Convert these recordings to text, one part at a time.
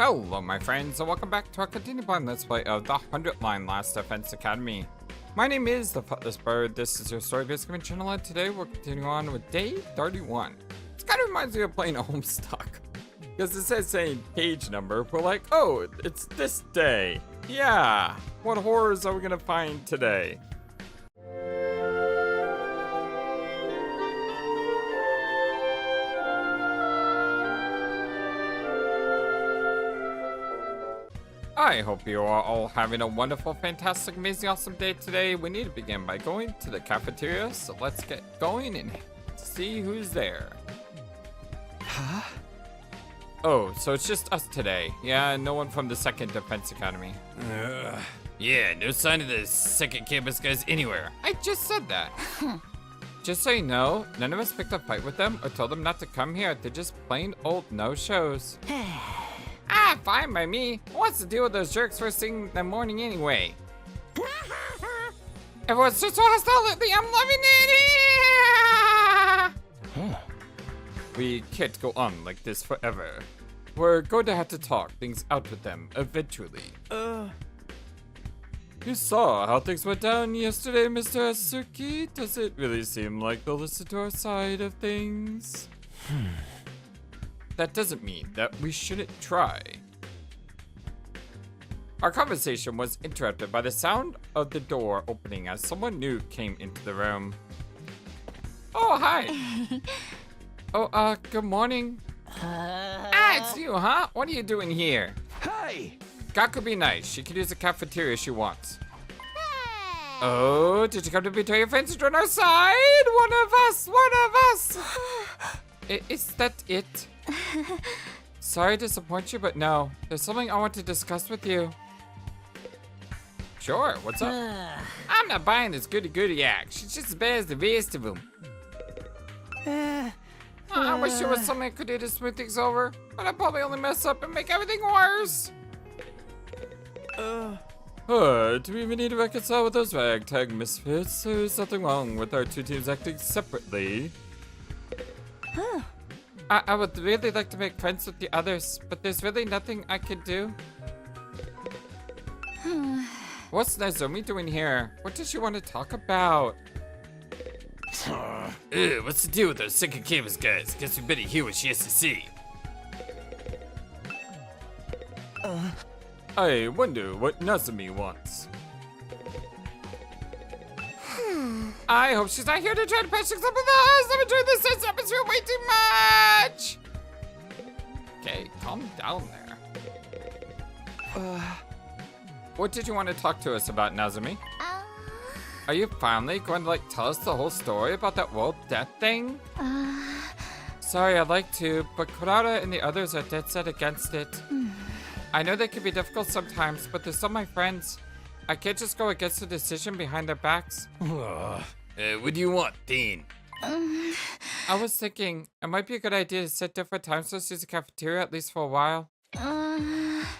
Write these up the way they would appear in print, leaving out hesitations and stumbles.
Hello my friends, and welcome back to our continued blind let's play of the 100 Line Last Defense Academy. My name is the FlightlessBird, this is your story-based gaming channel, and today we're continuing on with day 31. This kind of reminds me of playing Homestuck, because it says saying page number, we're like, oh, it's this day. Yeah, what horrors are we gonna find today? I hope you are all having a wonderful, fantastic, amazing, awesome day today. We need to begin by going to the cafeteria, so let's get going and see who's there. Huh? Oh, so it's just us today. Yeah, no one from the Second Defense Academy. Yeah, no sign of the second campus guys anywhere. I just said that. Just so you know, none of us picked a fight with them or told them not to come here. They're just plain old no-shows. Ah, fine by me. What's the deal with those jerks first thing in the morning anyway? Everyone's just so hostile lately. I'm loving it. We can't go on like this forever. We're going to have to talk things out with them eventually. You saw how things went down yesterday, Mr. Asuki. Does it really seem like they'll listen to our side of things? That doesn't mean that we shouldn't try. Our conversation was interrupted by the sound of the door opening as someone new came into the room. Oh, hi. Good morning. It's you, huh? What are you doing here? Hi! God could be nice. She could use the cafeteria if she wants. Oh, did you come to betray your friends and join our side? One of us! Is that it? Sorry to disappoint you, but no. There's something I want to discuss with you. Sure, what's up? I'm not buying this goody-goody act. She's just as bad as the rest of them. I wish there was something I could do to smooth things over, but I'd probably only mess up and make everything worse. Do we even need to reconcile with those ragtag misfits? There's nothing wrong with our two teams acting separately. I would really like to make friends with the others, but there's really nothing I can do. What's Nozomi doing here? What does she want to talk about? What's the deal with those second campus guys? Guess we better hear what she has to say. I wonder what Nozomi wants. I hope she's not here to try to patch things up with us. I'm enjoying this tense atmosphere way too much. Okay, calm down there. What did you want to talk to us about, Nozomi? Are you finally going to tell us the whole story about that world death thing? Sorry, I'd like to, but Kurara and the others are dead set against it. I know they can be difficult sometimes, but they're still my friends. I can't just go against the decision behind their backs. What do you want, Dean? I was thinking, it might be a good idea to set different time slots to use the cafeteria at least for a while.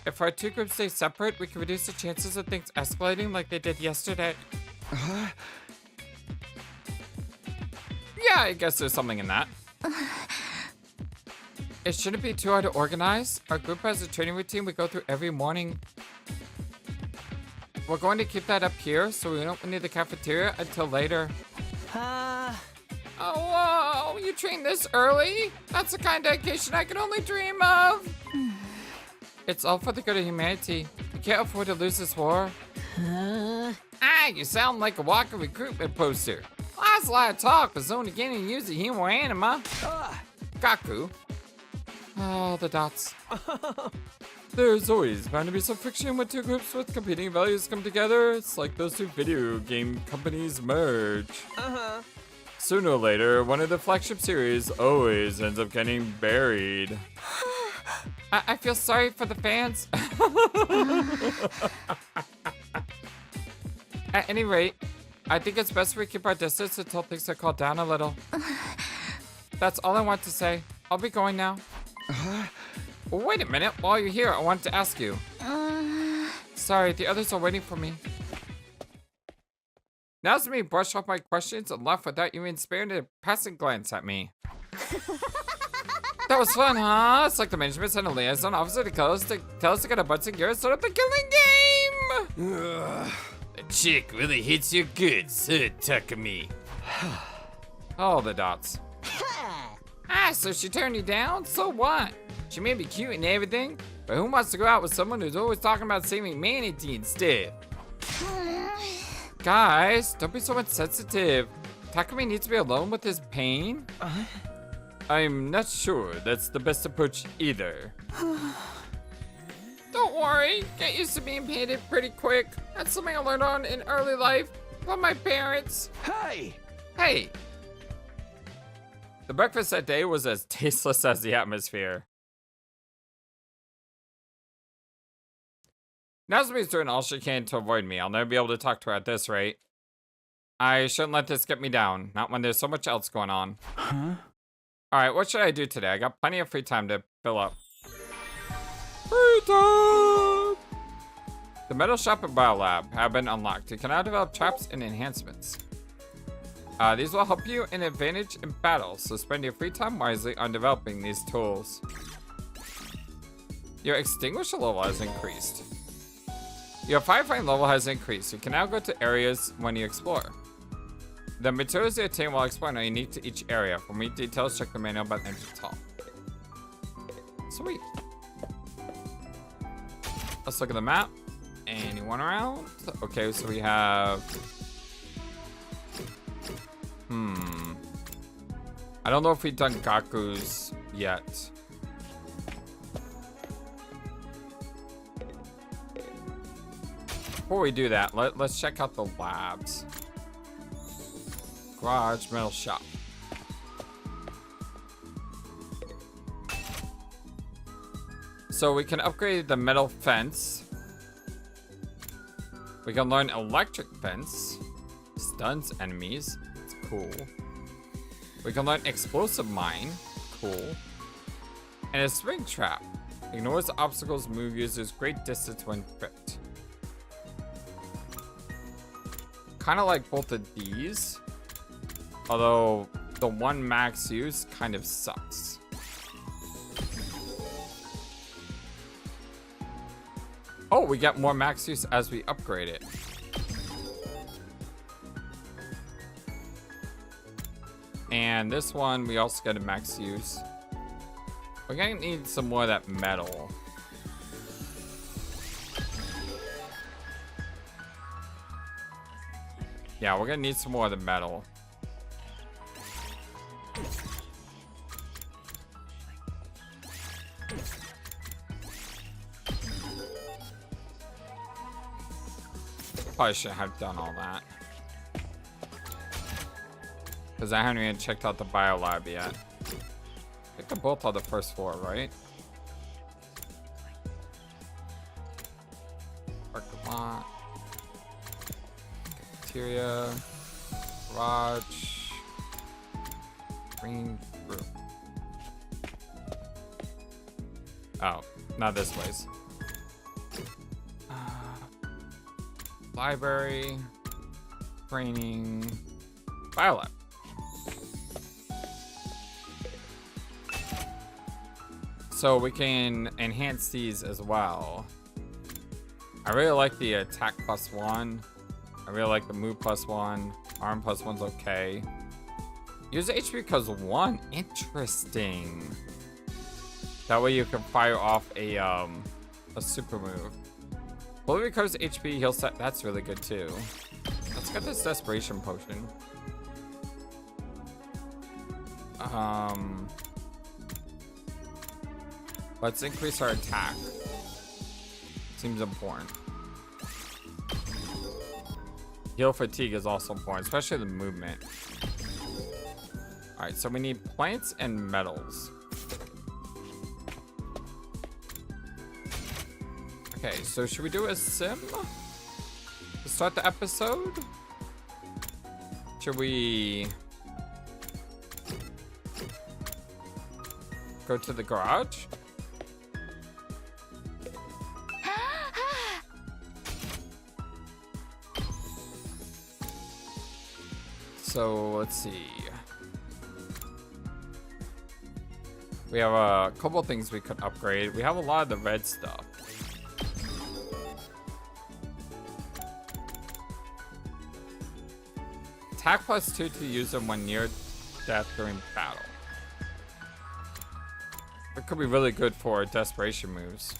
If our two groups stay separate, we can reduce the chances of things escalating like they did yesterday. Yeah, I guess there's something in that. It shouldn't be too hard to organize. Our group has a training routine we go through every morning. We're going to keep that up here, so we don't need the cafeteria until later. Oh, whoa, you train this early? That's the kind of dedication I can only dream of. It's all for the good of humanity. We can't afford to lose this war. You sound like a walking recruitment poster. Well, that's a lot of talk, but only getting to use the humor anima. Gaku. Oh, the dots. There's always bound to be some friction when two groups with competing values come together. It's like those two video game companies merge. Sooner or later, one of the flagship series always ends up getting buried. I feel sorry for the fans. At any rate, I think it's best we keep our distance until things are calmed down a little. That's all I want to say. I'll be going now. Wait a minute, while you're here, I wanted to ask you. Sorry, the others are waiting for me. Nozomi brushed off my questions and left without even sparing a passing glance at me. That was fun, huh? It's like the management sent a liaison officer to tell us to get a bunch of gear and start up the killing game! The chick really hits you good, huh, Takumi? Oh, the dots. So she turned you down? So what? She may be cute and everything, but who wants to go out with someone who's always talking about saving manatee and stuff? Guys, don't be so insensitive. Takumi needs to be alone with his pain? I'm not sure that's the best approach either. Don't worry, get used to being painted pretty quick. That's something I learned on in early life from my parents. Hey! The breakfast that day was as tasteless as the atmosphere. Nazumi's doing all she can to avoid me. I'll never be able to talk to her at this rate. I shouldn't let this get me down, not when there's so much else going on. Alright, what should I do today? I got plenty of free time to fill up. Free time! The metal shop and biolab have been unlocked. You can now develop traps and enhancements. These will help you in advantage in battle, so spend your free time wisely on developing these tools. Your extinguisher level has increased. Your firefighting level has increased. You can now go to areas when you explore. The materials you attain while exploring are unique to each area. For more details, check the manual by the entry top. Sweet. Let's look at the map. Anyone around? Okay, so we have... I don't know if we've done Gaku's yet. Before we do that, let's check out the labs. Garage, metal shop. So we can upgrade the metal fence. We can learn electric fence. Stuns enemies. It's cool. We can learn explosive mine. Cool. And a spring trap. Ignores obstacles, move users great distance when tripped. Kind of like both of these. Although the one max use kind of sucks. Oh, we get more max use as we upgrade it. And this one, we also get a max use. We're gonna need some more of that metal. Yeah, we're gonna need some more of the metal. Probably shouldn't have done all that. Because I haven't even checked out the biolab yet. I think they're both on the first floor, right? Parking lot. Cafeteria. Garage. Green room. Oh, not this place. Library. Training. Biolab. So we can enhance these as well. I really like the attack +1. I really like the move +1. Arm +1's okay. Use HP because 1. Interesting. That way you can fire off a super move. Fully recovers HP, he'll set. That's really good too. Let's get this desperation potion. Let's increase our attack. Seems important. Heal fatigue is also important, especially the movement. Alright, so we need plants and metals. Okay, so should we do a sim to start the episode? Should we go to the garage? So let's see. We have a couple things we could upgrade. We have a lot of the red stuff. Attack +2 to user when near death during battle. It could be really good for desperation moves.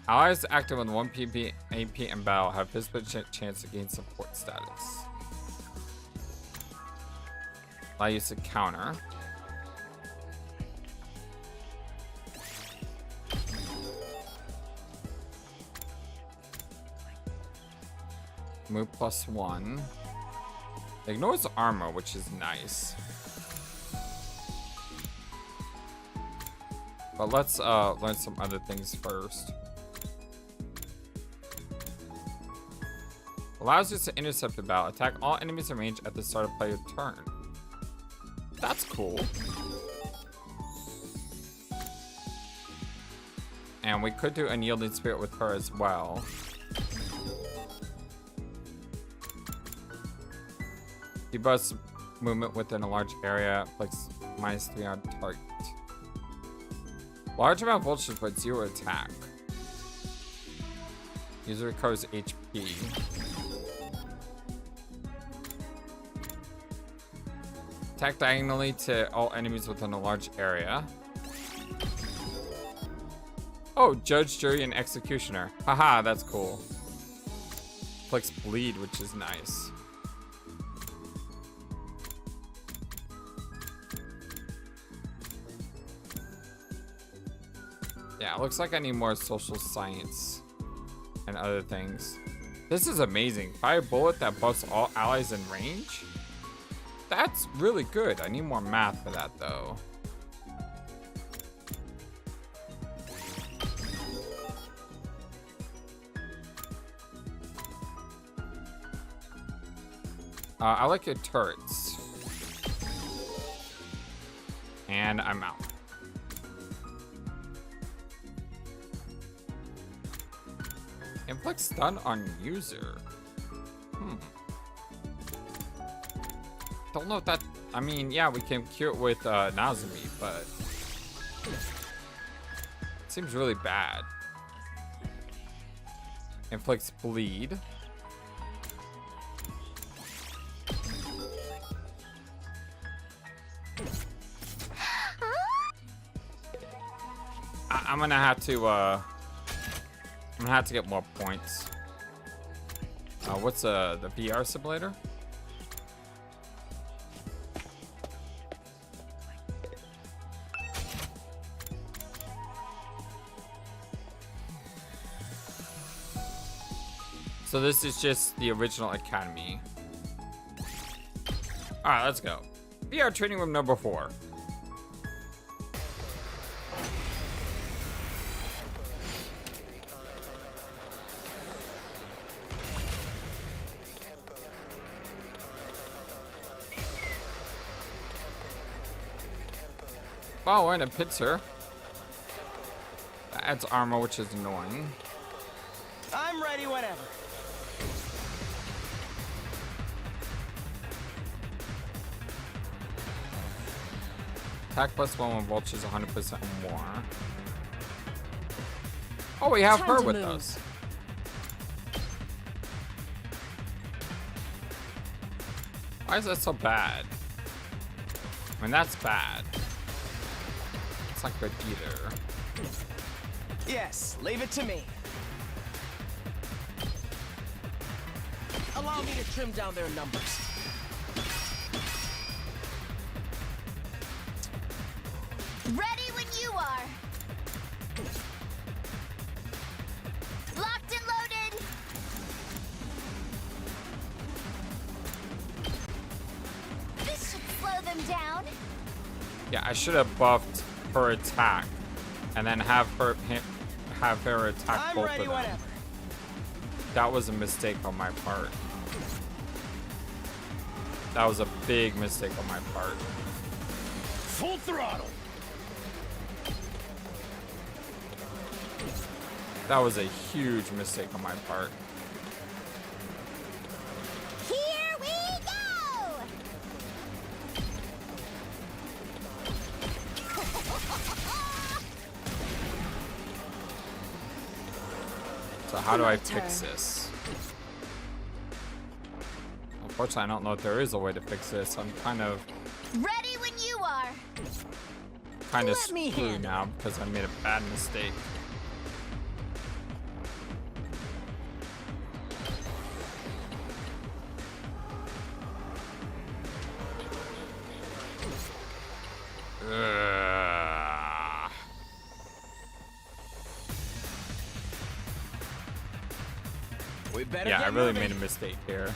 Allies active on 1 PP AP in battle have visible chance to gain support status. Allow use to counter. Move +1. Ignores armor, which is nice. But let's learn some other things first. Allows you to intercept the battle. Attack all enemies in range at the start of player's turn. That's cool. And we could do Unyielding Spirit with her as well. Debuffs movement within a large area, inflicts -3 on target. Large amount of voltage but 0 attack. User recovers HP. Attack diagonally to all enemies within a large area. Oh, judge, jury, and executioner. Haha, that's cool. Inflicts bleed, which is nice. Yeah, it looks like I need more social science and other things. This is amazing. Fire bullet that buffs all allies in range? That's really good. I need more math for that, though. I like your turrets. And I'm out. Inflict stun on user. Don't know if that. I mean, yeah, we can cure it with Nazumi, but it seems really bad. Inflicts bleed. I'm gonna have to. I'm gonna have to get more points. What's the VR simulator? So this is just the original Academy. All right, let's go. VR training room number 4. Oh, we're in a pincer. That adds armor, which is annoying. I'm ready whenever. Attack +1 when Vulture is 100% more. Oh, we have her with us. Why is that so bad? I mean, that's bad. It's not good either. Yes, leave it to me. Allow me to trim down their numbers. Ready when you are. Locked and loaded. This should slow them down. Yeah, I should have buffed her attack and then have her attack both of them. Whenever. That was a mistake on my part. That was a big mistake on my part. Full throttle. That was a huge mistake on my part. Here we go. So how do I fix this? Unfortunately, I don't know if there is a way to fix this. I'm kind of Ready when you are. screwed now because I made a bad mistake. We better Yeah, get I really moving. made a mistake here.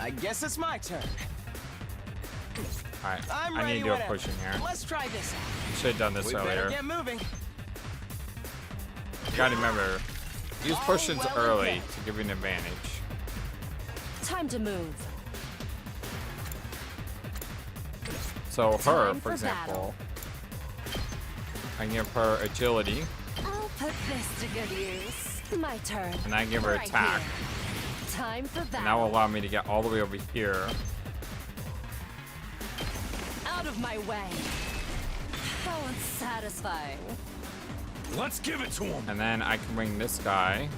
I guess it's my turn. Alright, I'm I ready need to do a whenever. push in here. Let's try this out. Should have done this We better earlier. get moving. You gotta remember, use All push-ins well and early good. to give you an advantage. Time to move. So her, Time for for example, I give her agility, I'll put this to good use. My turn. and I give her Right attack. here. Time for And that will battle. allow me to get all the way over here. Out of my way. How unsatisfying. Let's give it to him. And then I can bring this guy.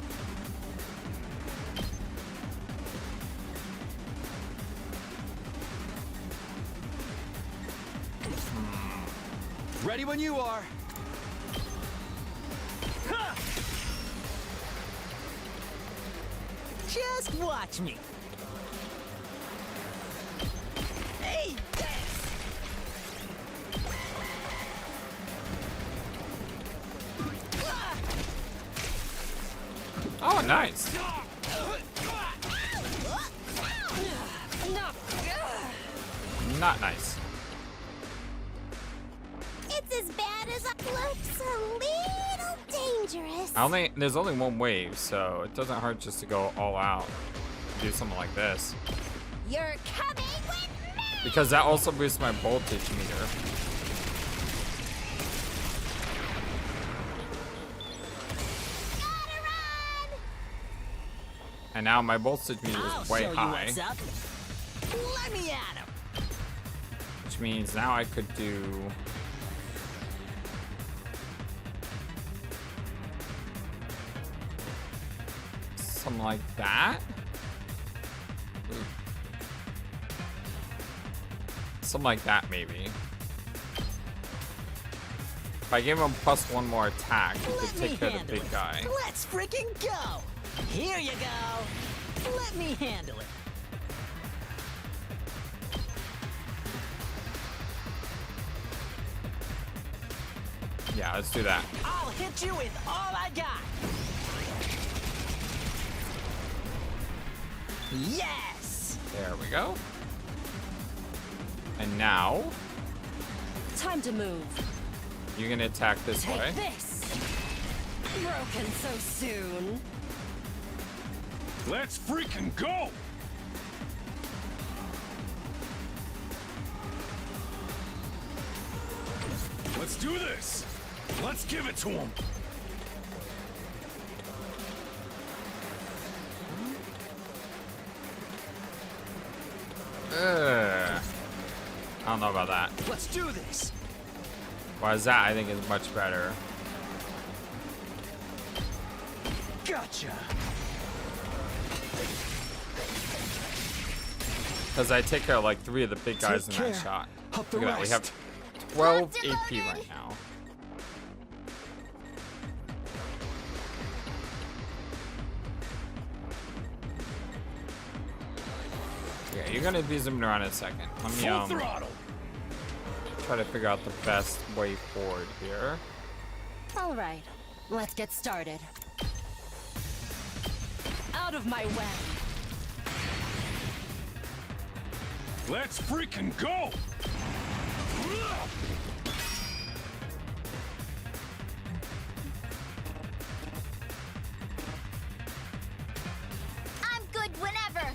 Ready when you are. Ha! Just watch me. Hey, Oh, nice. No. Not nice. It's as bad as it looks. A little dangerous. There's only one wave, so it doesn't hurt just to go all out. Do something like this. You're coming with me. Because that also boosts my voltage meter. Gotta run. And now my voltage meter is way high. up. Let me at him. Which means now I could do... something like that? Ooh. Something like that, maybe. If I give him plus one more attack, he could take care of the big guy. Let's freaking go. Here you go. Let me handle it. Yeah, let's do that. I'll hit you with all I got. Yes. There we go. And now, Time to move. you're gonna attack this Take way. this. Broken so soon. Let's freaking go. Let's do this. Let's give it to him. I don't know about that. Let's do this. Whereas that, I think, is much better. Gotcha. Because I take care of like 3 of the big guys Take in that care shot. of the Look at that, we have rest. 12 Locked and AP loaded. right now. Yeah, you're gonna be zooming around in a second. Let me Full throttle. try to figure out the best way forward here. All right. Let's get started. Out of my way. Let's freaking go. I'm good whenever.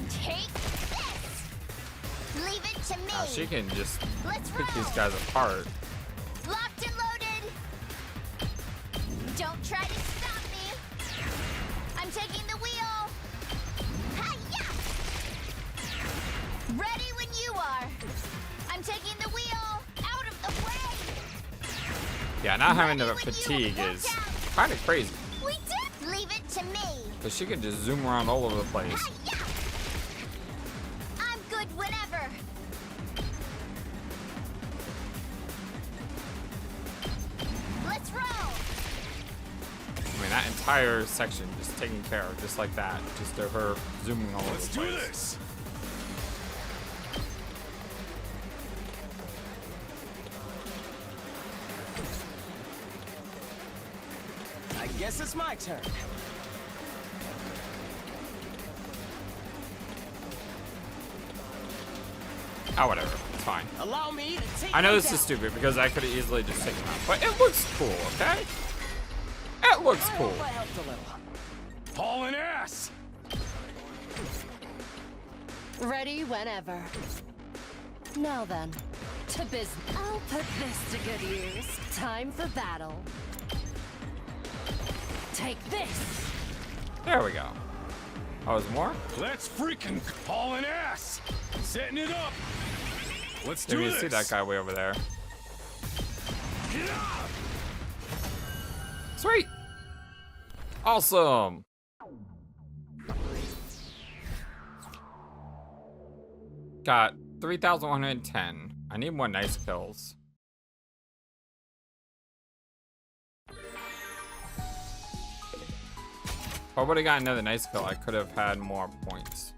Take this. Leave it to me. She can just Let's pick these roll. guys apart. Locked and loaded. Don't try to stop me. I'm taking the wheel. Hi-ya! Ready when you are. I'm taking the wheel. Out Yeah, not having the fatigue is kind of crazy. We did. Leave it to me. Because she can just zoom around all over the place. Hi-ya. I'm good whenever. Let's roll. I mean, that entire section just taken care of, just like that. Just of her zooming all over the place. Let's do this. I guess it's my turn. Oh, whatever. It's fine. Allow me to take I know you this is down. stupid because I could have easily just taken it out. But it looks cool, okay? It looks I cool. hope I helped a little. Hauling ass. Ready whenever. Now then, to business. I'll put this to good use. Time for battle. Take this. There we go. Oh, is more? Let's freaking hauling ass. Setting it up. Let's Didn't do even this. see that guy way over there. Yeah. Sweet. Awesome. Got 3,110. I need more nice kills. If I would have got another nice kill, I could have had more points.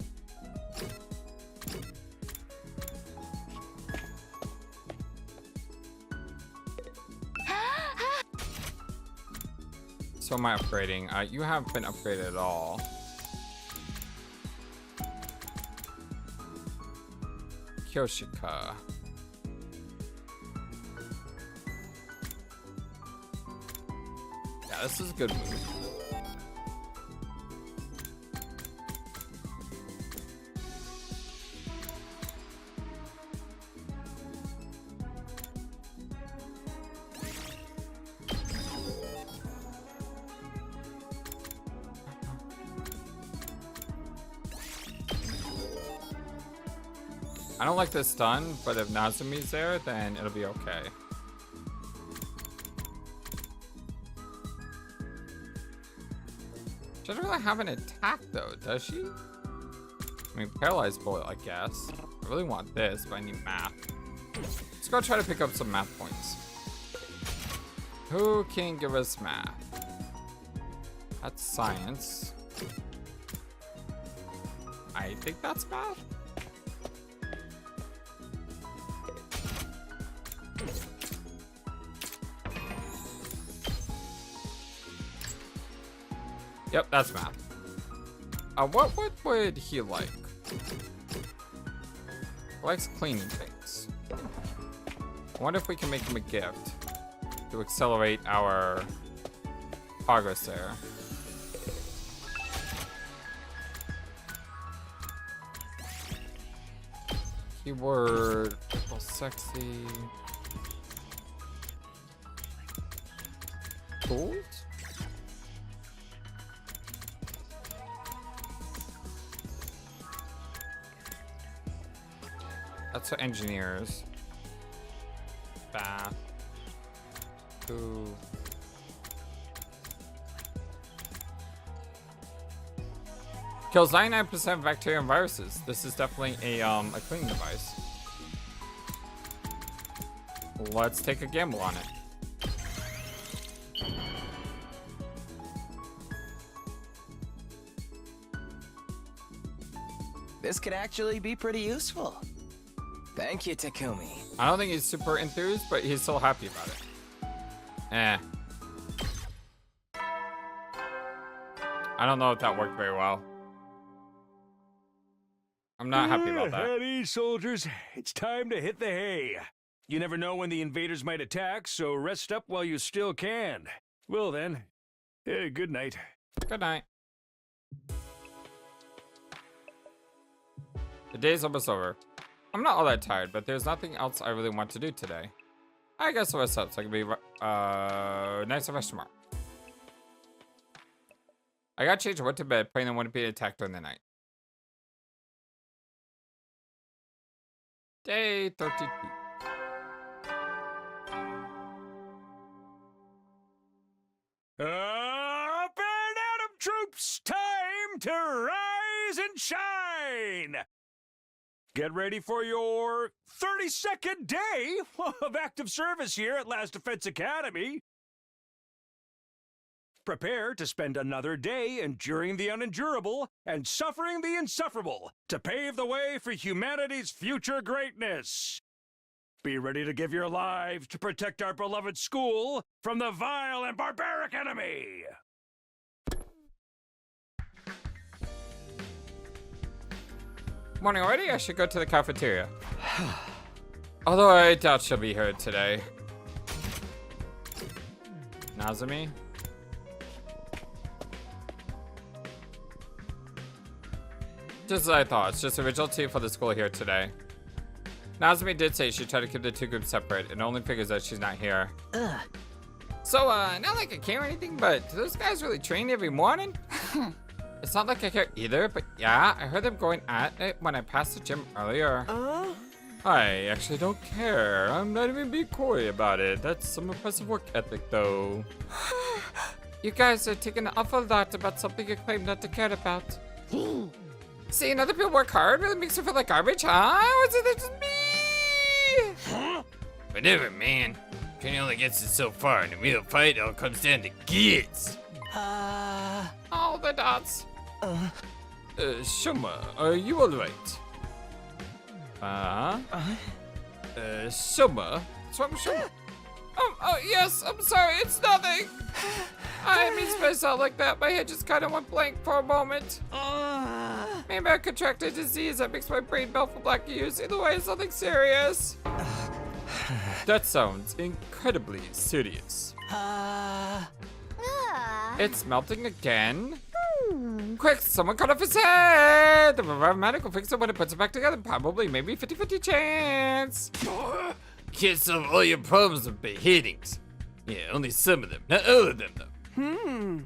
So am I upgrading? You haven't been upgraded at all. Kyoshika. Yeah, this is a good move. I don't like this stun, but if Nazumi's there, then it'll be okay. She doesn't really have an attack though, does she? I mean, paralyzed bullet, I guess. I really want this, but I need math. Let's go try to pick up some math points. Who can give us math? That's science. I think that's math. Yep, that's math. What would he like? He likes cleaning things. I wonder if we can make him a gift to accelerate our progress there. Keyword, well, sexy. Gold? That's for engineers. Bath. Ooh. Kills 99% of bacteria and viruses. This is definitely a cleaning device. Let's take a gamble on it. This could actually be pretty useful. Thank you, Takumi. I don't think he's super enthused, but he's still happy about it. Eh. I don't know if that worked very well. I'm not happy about that. At ease, soldiers. It's time to hit the hay. You never know when the invaders might attack, so rest up while you still can. Well then, good night. Good night. The day's almost over. I'm not all that tired, but there's nothing else I really want to do today. I guess I'll rest up so I can be nice and fresh tomorrow. I got changed and went to bed, praying I wouldn't be attacked during the night. Day 32. time to rise and shine! Get ready for your 32nd day of active service here at Last Defense Academy. Prepare to spend another day enduring the unendurable and suffering the insufferable to pave the way for humanity's future greatness. Be ready to give your lives to protect our beloved school from the vile and barbaric enemy. Morning already? I should go to the cafeteria. Although I doubt she'll be here today. Nazumi? Just as I thought, it's just a original team for the school here today. Nazumi did say she tried to keep the two groups separate and only figures that she's not here. So, not like I care or anything, but do those guys really train every morning? It's not like I care either, but yeah, I heard them going at it when I passed the gym earlier. I actually don't care. I'm not even being coy about it. That's some impressive work ethic, though. You guys are taking an awful lot about something you claim not to care about. Seeing other people work hard really makes you feel like garbage, huh? Was it just me? Huh? Whatever, man. Training only gets us so far, and the real fight all comes down to gets. All the dots. Shouma, are you alright? Shouma? What's wrong with Shouma? Oh, yes, I'm sorry, it's nothing. I didn't mean to space out like that. My head just kind of went blank for a moment. Maybe I contracted a disease that makes my brain melt from lack of use. Either way, it's nothing serious. That sounds incredibly serious. It's melting again? Quick, someone cut off his head! The revive medic will fix it when it puts it back together. Probably, maybe 50-50 chance. Can't solve all your problems with beheadings. Yeah, only some of them, not all of them though.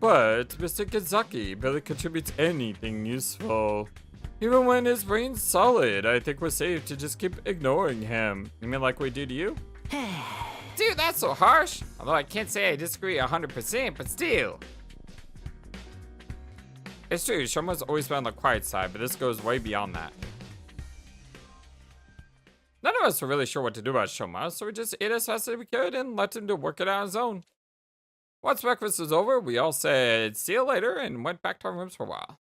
But Mr. Kazaki barely contributes anything useful. Even when his brain's solid, I think we're safe to just keep ignoring him. You mean like we do to you? Dude, that's so harsh. Although I can't say I disagree 100%, but still. It's true, Shouma's always been on the quiet side, but this goes way beyond that. None of us were really sure what to do about Shouma, so we just ate as fast as we could and let him work it out on his own. Once breakfast was over, we all said see you later and went back to our rooms for a while.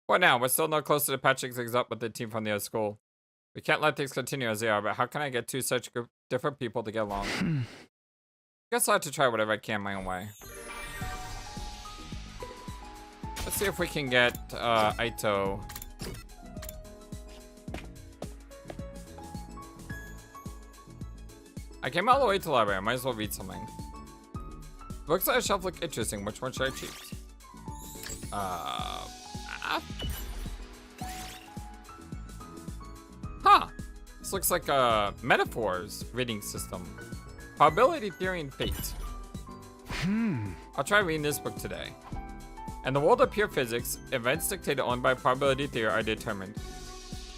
What now? We're still not close to patching things up with the team from the other school. We can't let things continue as they are, but how can I get two such different people to get along? Guess I'll have to try whatever I can my own way. Let's see if we can get Aito. I came all the way to the library. I might as well read something. Books on the shelf look interesting. Which one should I choose? Huh. This looks like a metaphors reading system. Probability theory and fate. I'll try reading this book today. In the world of pure physics, events dictated only by probability theory are determined.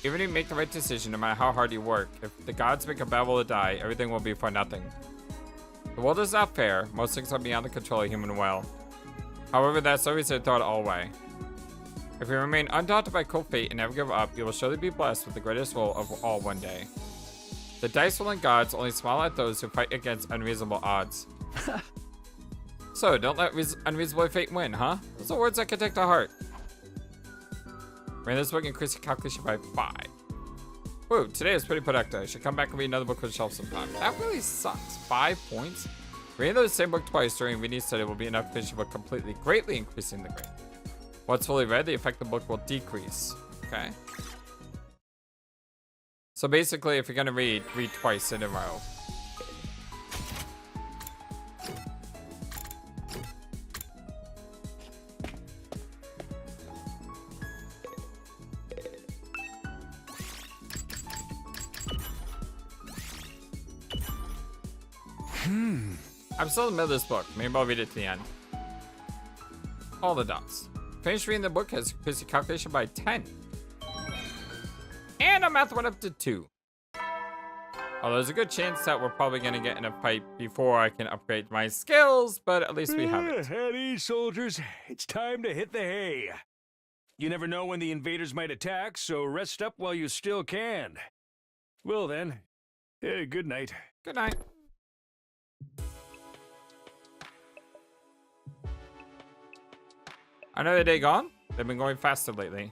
Even if you make the right decision, no matter how hard you work, if the gods make a bad will to die, everything will be for nothing. The world is not fair. Most things are beyond the control of human will. However, that's always a thought all way. If you remain undaunted by cold fate and never give up, you will surely be blessed with the greatest will of all one day. The dice-rolling gods only smile at those who fight against unreasonable odds. So, don't let unreasonable fate win, huh? Those are words I can take to heart. Ran this book, increase your calculation by 5. Whoa, today is pretty productive. I should come back and read another book on the shelf sometime. That really sucks. 5 points? Reading the same book twice during reading study will be enough to finish the book completely, greatly increasing the grade. Once fully read, the effect of the book will decrease. Okay. So basically, if you're gonna read twice in a row. I'm still in the middle of this book. Maybe I'll read it to the end. All the dots. Finished reading the book has increased the calculation by 10. And our math went up to 2. Although there's a good chance that we're probably gonna get in a fight before I can upgrade my skills, but at least we have it. At ease, soldiers. It's time to hit the hay. You never know when the invaders might attack, so rest up while you still can. Well then, good night. Good night. Another day gone? They've been going faster lately.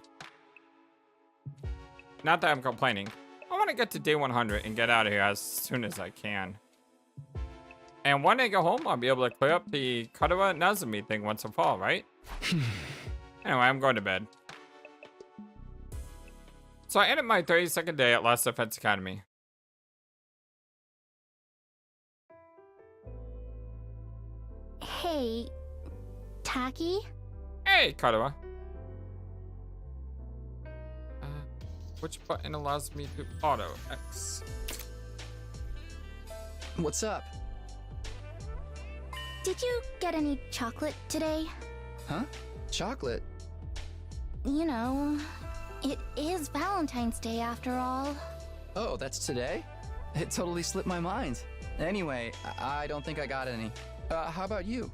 Not that I'm complaining. I want to get to day 100 and get out of here as soon as I can. And when I go home, I'll be able to clear up the Kotaro Nazumi thing once and for all, right? Anyway, I'm going to bed. So I ended my 32nd day at Last Defense Academy. Hey, Taki? Hey, Kotaro. Which button allows me to auto X? What's up? Did you get any chocolate today? Huh? Chocolate? You know, it is Valentine's Day after all. Oh, that's today? It totally slipped my mind. Anyway, I don't think I got any. How about you?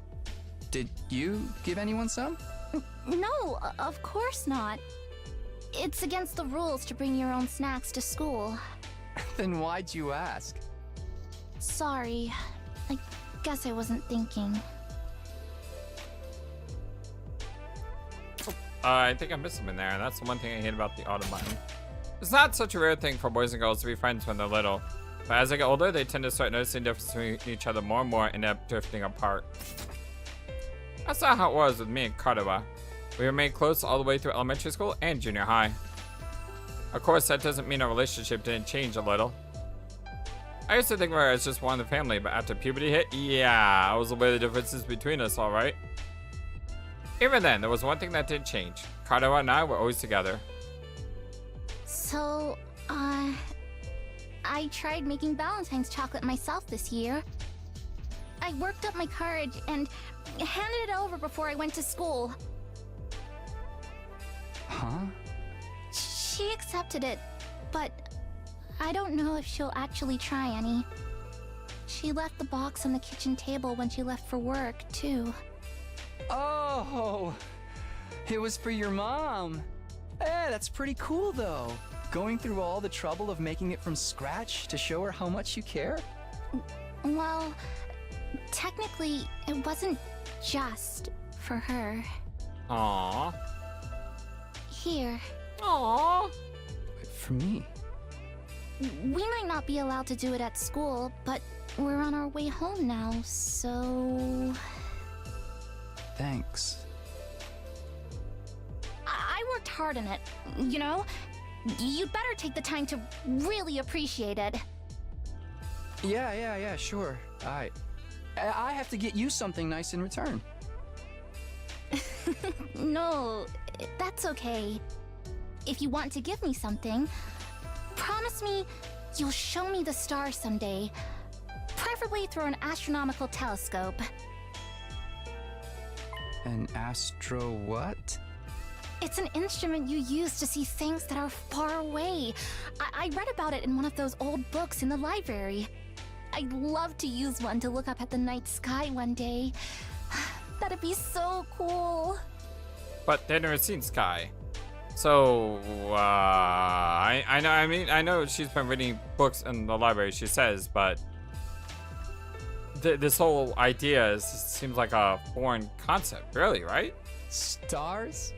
Did you give anyone some? No, of course not. It's against the rules to bring your own snacks to school. Then why'd you ask? Sorry. I guess I wasn't thinking. I think I missed them in there, and that's the one thing I hate about the auto button. It's not such a rare thing for boys and girls to be friends when they're little, but as they get older, they tend to start noticing the difference between each other more and more and end up drifting apart. That's not how it was with me and Kotaro. We remained close all the way through elementary school and junior high. Of course, that doesn't mean our relationship didn't change a little. I used to think of her as just one of the family, but after puberty hit, yeah, I was aware of the differences between us, alright? Even then, there was one thing that didn't change. Kotaro and I were always together. So, I tried making Valentine's chocolate myself this year. I worked up my courage and handed it over before I went to school. Huh? She accepted it, but I don't know if she'll actually try any. She left the box on the kitchen table when she left for work, too. Oh! It was for your mom. That's pretty cool, though. Going through all the trouble of making it from scratch to show her how much you care? Well, technically, it wasn't just for her. Aww. Here. Aww. For me? We might not be allowed to do it at school, but we're on our way home now, so... Thanks. I worked hard on it, you know? You'd better take the time to really appreciate it. Yeah, sure. I have to get you something nice in return. No, that's okay. If you want to give me something, promise me you'll show me the stars someday, preferably through an astronomical telescope. An astro what? It's an instrument you use to see things that are far away. I read about it in one of those old books in the library. I'd love to use one to look up at the night sky one day. That'd be so cool. But they've never seen Sky. So, I know she's been reading books in the library, she says, but this whole idea seems like a foreign concept, really, right? Stars?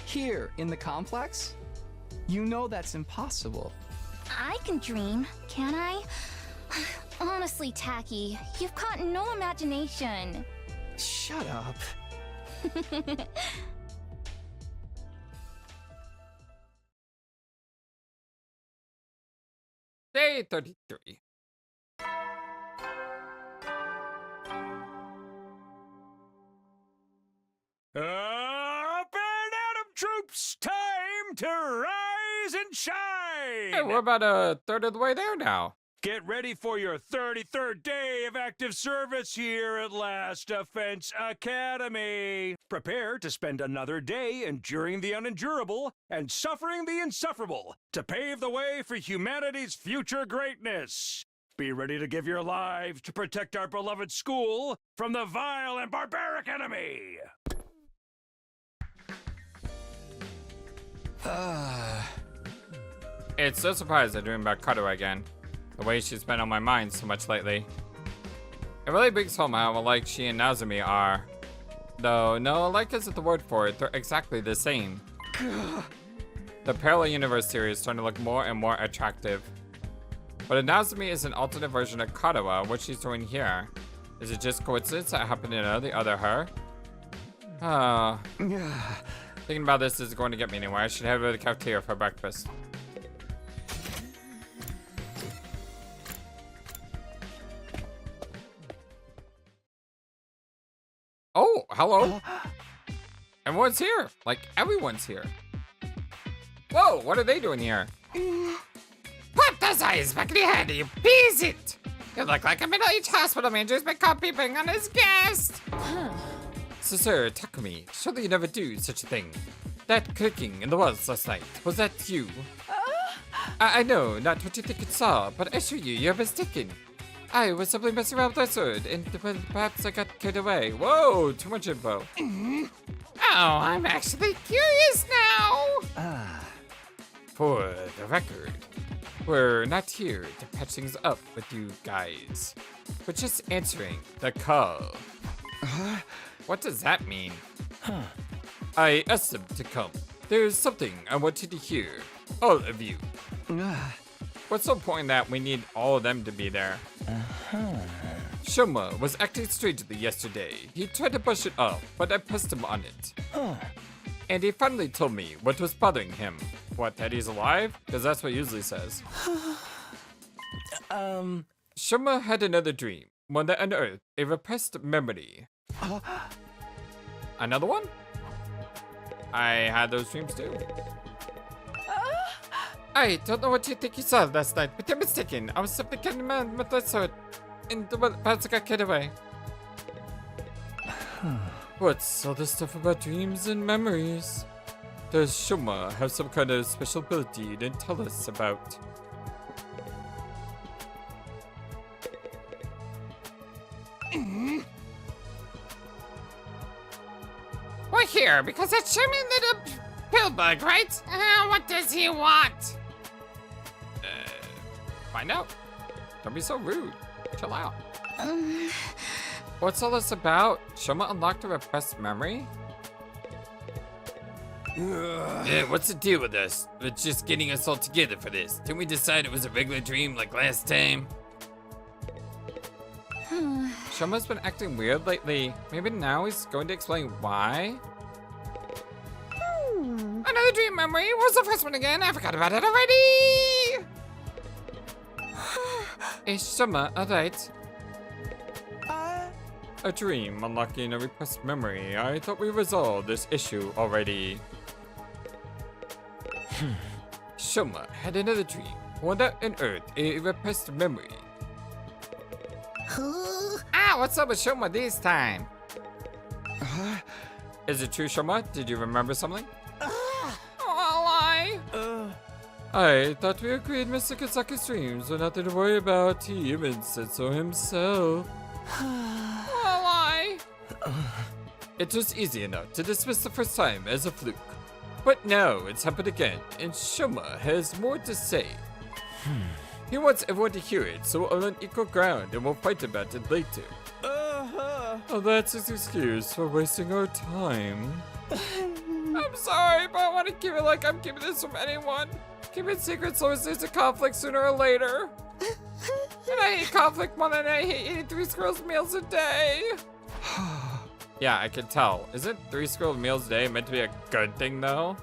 Here, in the complex? You know that's impossible. I can dream, can I? Honestly, Taki, you've got no imagination. Shut up. Day 33. Up and atom troops! Time to rise and shine! Hey, we're about a third of the way there now. Get ready for your 33rd day of active service here at Last Defense Academy. Prepare to spend another day enduring the unendurable and suffering the insufferable to pave the way for humanity's future greatness. Be ready to give your lives to protect our beloved school from the vile and barbaric enemy! It's so surprised I dream about Kotaro again. The way she's been on my mind so much lately. It really brings home how alike she and Nazumi are. Though, no, alike isn't the word for it, they're exactly the same. The parallel universe theory is starting to look more and more attractive. But if Nazumi is an alternate version of Kotaro, what she's doing here, is it just coincidence that I happen to know the other her? Thinking about this isn't going to get me anywhere. I should head over to the cafeteria for breakfast. Oh, hello. Everyone's here. Like, everyone's here. Whoa, what are they doing here? Put those eyes back in your head, you piece it! You look like a middle-aged hospital manager who's been caught peeping on his guest! So, sir, Takumi, surely you never do such a thing. That clicking in the walls last night, was that you? I know, not what you think it saw, but I assure you, you're mistaken. I was simply messing around with my sword, and perhaps I got carried away. Whoa, too much info. Oh, I'm actually curious now! For the record, we're not here to patch things up with you guys. We're just answering the call. What does that mean? I asked them to come. There's something I want you to hear. All of you. What's so important that we need all of them to be there? Shouma was acting strangely yesterday. He tried to brush it off, but I pressed him on it. And he finally told me what was bothering him. What, that he's alive? Because that's what he usually says. Shouma had another dream, one that unearthed a repressed memory. Another one? I had those dreams too. I don't know what you think you saw last night, but you're mistaken. I was simply killing a man with that sword, and the perhaps I got carried away. What's all this stuff about dreams and memories? Does Shouma have some kind of special ability you didn't tell us about? We're here because that charming little pill bug, right? What does he want? Find out. Don't be so rude. Chill out. What's all this about? Shouma unlocked a repressed memory? What's the deal with us? With just getting us all together for this? Didn't we decide it was a regular dream like last time? Shouma's been acting weird lately. Maybe now he's going to explain why? Another dream memory? What's the first one again? I forgot about it already! Is Shouma alright? A dream unlocking a repressed memory. I thought we resolved this issue already. Shouma had another dream, one that unearthed a repressed memory. What's up with Shouma this time? Is it true, Shouma? Did you remember something? I thought we agreed Mr. Kazaki's dreams were nothing to worry about. He even said so himself. It was easy enough to dismiss the first time as a fluke. But now it's happened again, and Shouma has more to say. He wants everyone to hear it, so we're on equal ground and we'll fight about it later. Oh, that's his excuse for wasting our time. I'm sorry, but I want to keep it like I'm keeping this from anyone. Keep it secret so there's a conflict sooner or later. And I hate conflict more than I hate eating 3 squirrels meals a day. Yeah, I can tell. Isn't 3 squirrel meals a day meant to be a good thing, though?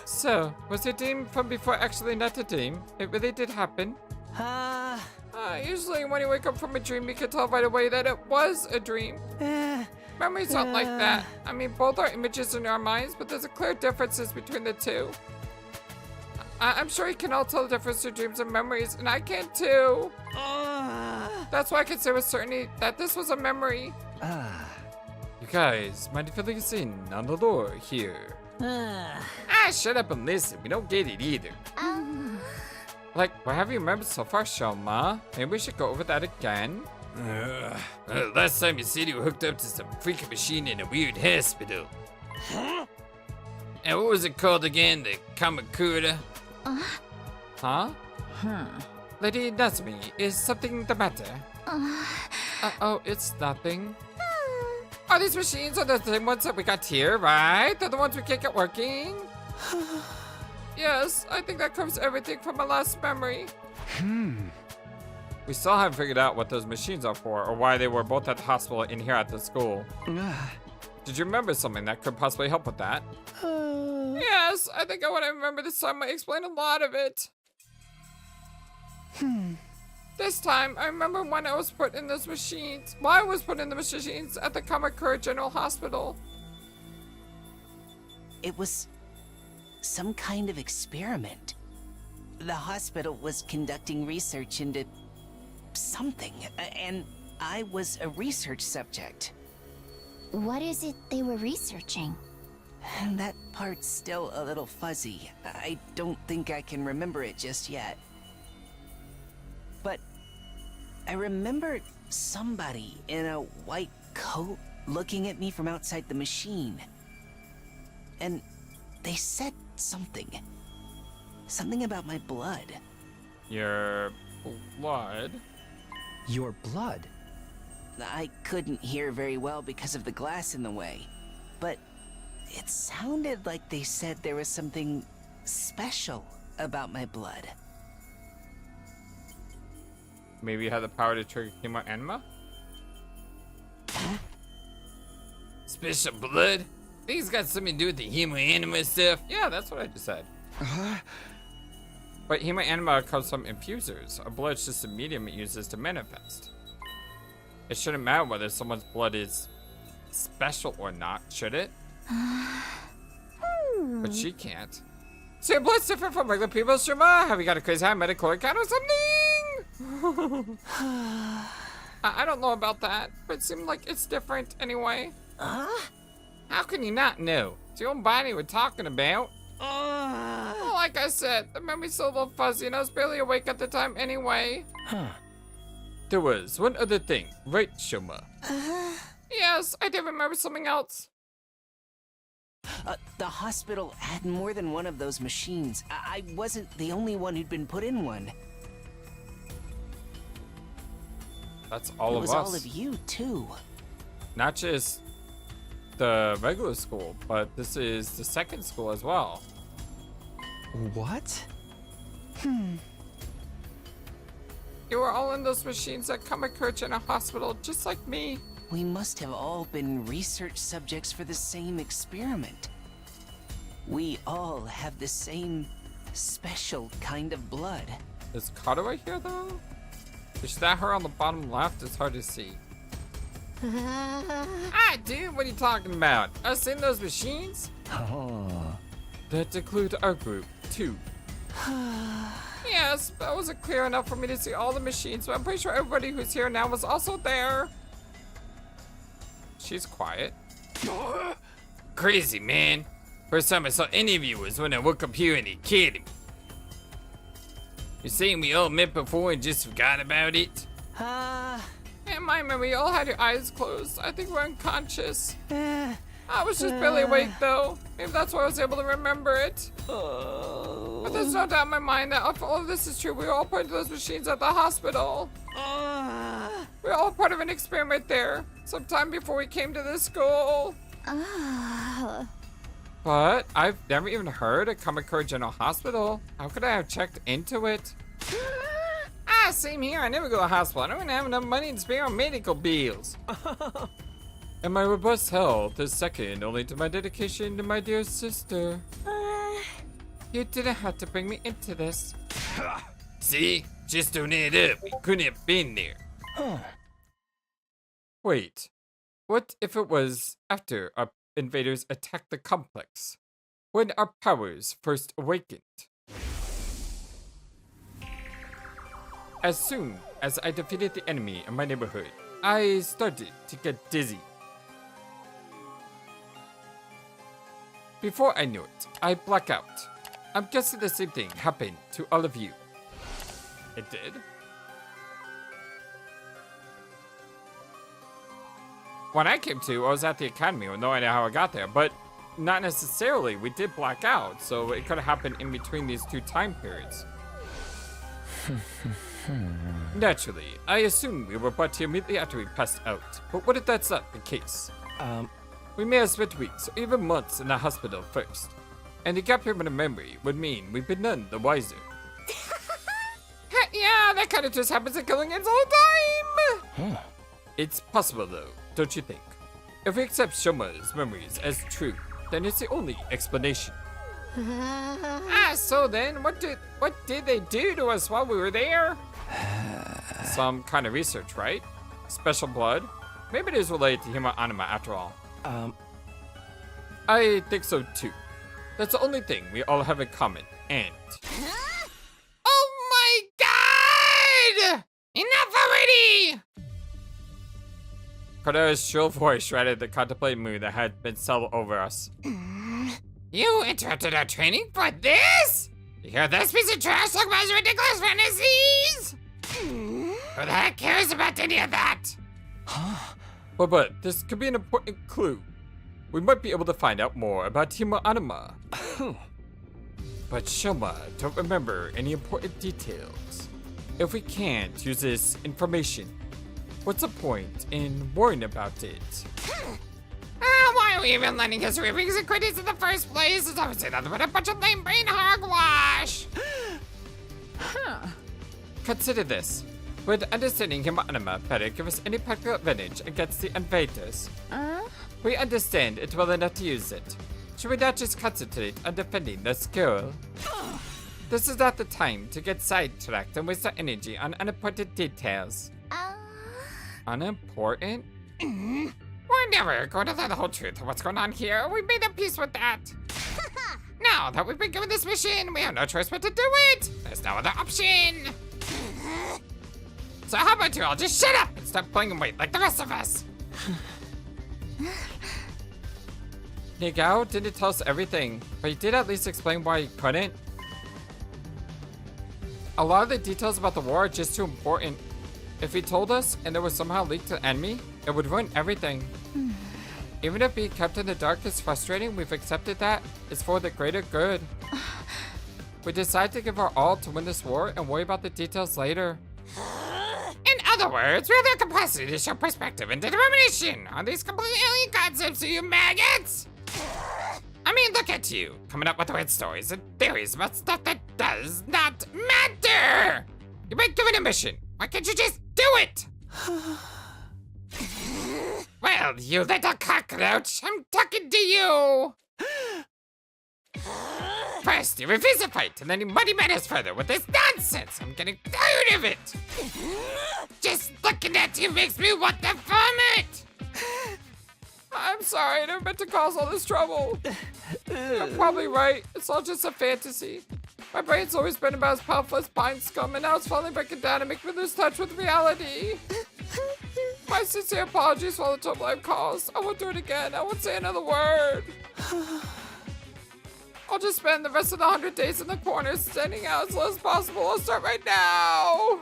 So, was your dream from before actually not a dream? It really did happen? Usually when you wake up from a dream, you can tell right away that it was a dream. Memories aren't like that. I mean, both are images in our minds, but there's a clear differences between the two. I'm sure you can all tell the difference between dreams and memories, and I can too. That's why I can say with certainty that this was a memory. You guys, mind if I look us in on the lore here? Shut up and listen. We don't get it either. Like, what have you remembered so far, Shouma? Maybe we should go over that again? Last time you said you were hooked up to some freaking machine in a weird hospital. Huh? And what was it called again? The Kamakura? Huh? Lady Nazumi, is something the matter? Oh, it's nothing. Oh, these machines are the same ones that we got here, right? They're the ones we can't get working? Yes, I think that covers everything from my last memory. We still haven't figured out what those machines are for, or why they were both at the hospital and here at the school. Did you remember something that could possibly help with that? Yes, I think what I remember this time might explain a lot of it. This time, I remember when I was put in those machines. Why I was put in the machines at the Kamakura General Hospital. It was some kind of experiment. The hospital was conducting research into something, and I was a research subject. What is it they were researching? And that part's still a little fuzzy. I don't think I can remember it just yet. But I remember somebody in a white coat looking at me from outside the machine. And they said something. Something about my blood. Your blood? Your blood? I couldn't hear very well because of the glass in the way. But it sounded like they said there was something special about my blood. Maybe you had the power to trigger Chemo Anima? Special blood? Think it's got something to do with the Hemo Anima stuff? Yeah, that's what I just said. But Hemo Anima comes from infusers. A blood's just a medium it uses to manifest. It shouldn't matter whether someone's blood is special or not, should it? But she can't. So your blood's different from regular people's, Shouma? Have you got a crazy high metachloric count or something? I don't know about that, but it seemed like it's different anyway. How can you not know? It's your own body we're talking about. Well, like I said, the memory's still a little fuzzy and I was barely awake at the time anyway. There was one other thing, right, Shouma? Yes, I did remember something else. The hospital had more than one of those machines. I wasn't the only one who'd been put in one. That's all It of was us. all of you, too. Not just the regular school, but this is the second school as well. What? You were all in those machines at Kamakura in a hospital, just like me. We must have all been research subjects for the same experiment. We all have the same special kind of blood. Is Kotaro here though? Is that her on the bottom left? It's hard to see. Ah, dude, what are you talking about? Us in those machines? That include our group, too. Yes, that wasn't clear enough for me to see all the machines, but I'm pretty sure everybody who's here now was also there. She's quiet. Crazy, man. First time I saw any of you was when I woke up here in the academy. You're saying we all met before and just forgot about it? In my memory, you all had your eyes closed. I think we're unconscious. I was just barely awake, though. Maybe that's why I was able to remember it. But there's no doubt in my mind that if all of this is true, we were all put into those machines at the hospital. We were all part of an experiment there, sometime before we came to this school. But I've never even heard of Kamakura General Hospital. How could I have checked into it? Same here. I never go to the hospital. I don't even have enough money to spare on medical bills. And my robust health is second only to my dedication to my dear sister. You didn't have to bring me into this. See? Just don't add up. We couldn't have been there. Wait. What if it was after our invaders attacked the complex? When our powers first awakened? As soon as I defeated the enemy in my neighborhood, I started to get dizzy. Before I knew it, I black out. I'm guessing the same thing happened to all of you. It did? When I came to, I was at the academy with no idea how I got there, but not necessarily. We did black out, so it could have happened in between these two time periods. Naturally, I assumed we were brought here immediately after we passed out, but what if that's not the case? We may have spent weeks or even months in the hospital first, and the gap in the memory would mean we've been none the wiser. Yeah, that kind of just happens at killing ends all the time! It's possible though, don't you think? If we accept Shouma's memories as true, then it's the only explanation. So then, what did they do to us while we were there? Some kind of research, right? Special blood? Maybe it is related to human anima after all. I think so too. That's the only thing we all have in common, and... Oh my god! Enough already! Kotaro's shrill voice shredded the contemplative mood that had been settled over us. You interrupted our training for this? You hear this piece of trash talk about his ridiculous fantasies? Who the heck cares about any of that? But this could be an important clue. We might be able to find out more about human anima. But Shouma don't remember any important details. If we can't use this information, what's the point in worrying about it? Why are we even learning history of wings and critics in the first place? It's obviously nothing but a bunch of lame brain hogwash. Consider this. Would understanding human anima better give us any practical advantage against the invaders? We understand it well enough to use it. Should we not just concentrate on defending the skill? This is not the time to get sidetracked and waste our energy on unimportant details. Unimportant? We're never going to learn the whole truth of what's going on here. We made a peace with that. Now that we've been given this mission, we have no choice but to do it. There's no other option. So how about you all just shut up and stop pulling weight like the rest of us? Nigao didn't tell us everything, but he did at least explain why he couldn't. A lot of the details about the war are just too important. If he told us and it was somehow leaked to the enemy, it would ruin everything. Even if being kept in the dark is frustrating, we've accepted that it's for the greater good. We decide to give our all to win this war and worry about the details later. In other words, we have the capacity to show perspective and determination on these completely alien concepts to you maggots. I mean, look at you, coming up with weird stories and theories about stuff that does not matter. You've been given a mission. Why can't you just do it? Well, you little cockroach, I'm talking to you. First, you refuse to fight, and then you muddy matters further with this nonsense. I'm getting tired of it. Just looking at you makes me want to vomit. I'm sorry, I never meant to cause all this trouble. You're probably right. It's all just a fantasy. My brain's always been about as powerful as pine scum, and now it's finally breaking down and making me lose touch with reality. My sincere apologies for all the trouble I've caused. I won't do it again. I won't say another word. I'll just spend the rest of the 100 days in the corner, standing out as low as possible. I'll start right now.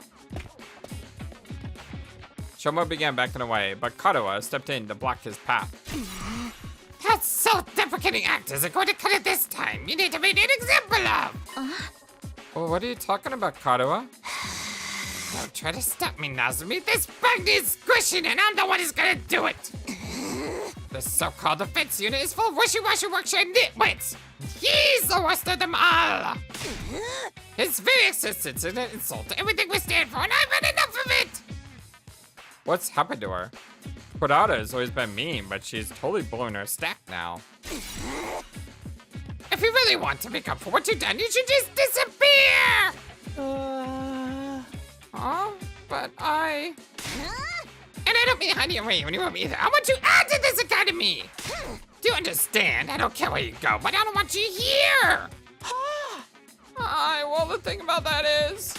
Shouma began backing away, but Kotaro stepped in to block his path. That self-deprecating act isn't going to cut it this time. You need to make an example of. Well, what are you talking about, Kotaro? Don't try to stop me, Nazumi. This bug needs squishing, and I'm the one who's gonna do it. This so-called defense unit is full of wishy-washy workshop nitwits. He's the worst of them all. His very existence is an insult to everything we stand for, and I've had enough of it. What's happened to her? Kodaka has always been mean, but she's totally blowing her stack now. If you really want to make up for what you've done, you should just disappear! But I... And I don't mean hiding away when you want me either. I want you out of this academy! Do you understand? I don't care where you go, but I don't want you here! Well, the thing about that is...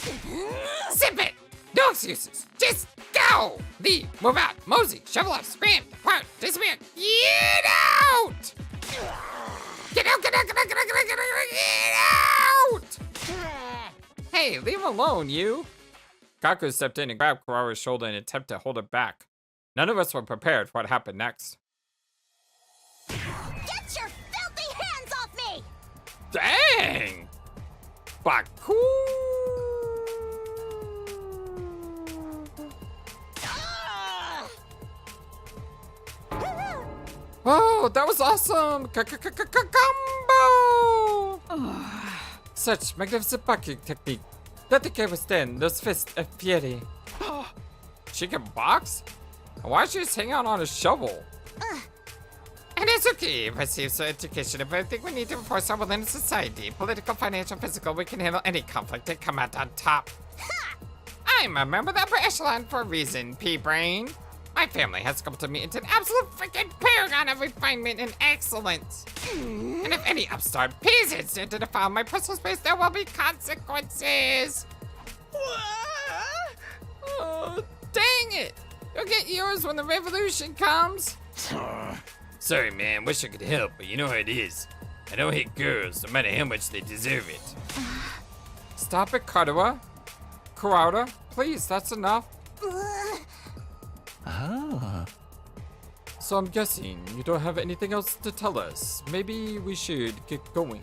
Zip it! No excuses! Just go! Leave, move out, mosey, shovel off, scram, depart, disappear, get out! Get out, get out, get out, get out, get out, get out, get out! Hey, leave him alone, you. Kaku stepped in and grabbed Kurawa's shoulder in an attempt to hold her back. None of us were prepared for what happened next. Get your filthy hands off me! Dang! Baku! Oh, that was awesome! Combo! Such magnificent blocking technique. Nothing can withstand those fists of fury. She can box? Why is she just hanging out on a shovel? And it's okay if I receive some education if I think we need to enforce our will in society. Political, financial, physical, we can handle any conflict and come out on top. I'm a member of the upper echelon for a reason, P-Brain. My family has sculpted me into an absolute freaking paragon of refinement and excellence. And if any upstart pays attention to defile my personal space, there will be consequences. Oh, dang it! You'll get yours when the revolution comes. Sorry, man. Wish I could help, but you know how it is. I don't hate girls, no matter how much they deserve it. Stop it, Kotaro. Kotaro, please, that's enough. Ah. So I'm guessing you don't have anything else to tell us. Maybe we should get going.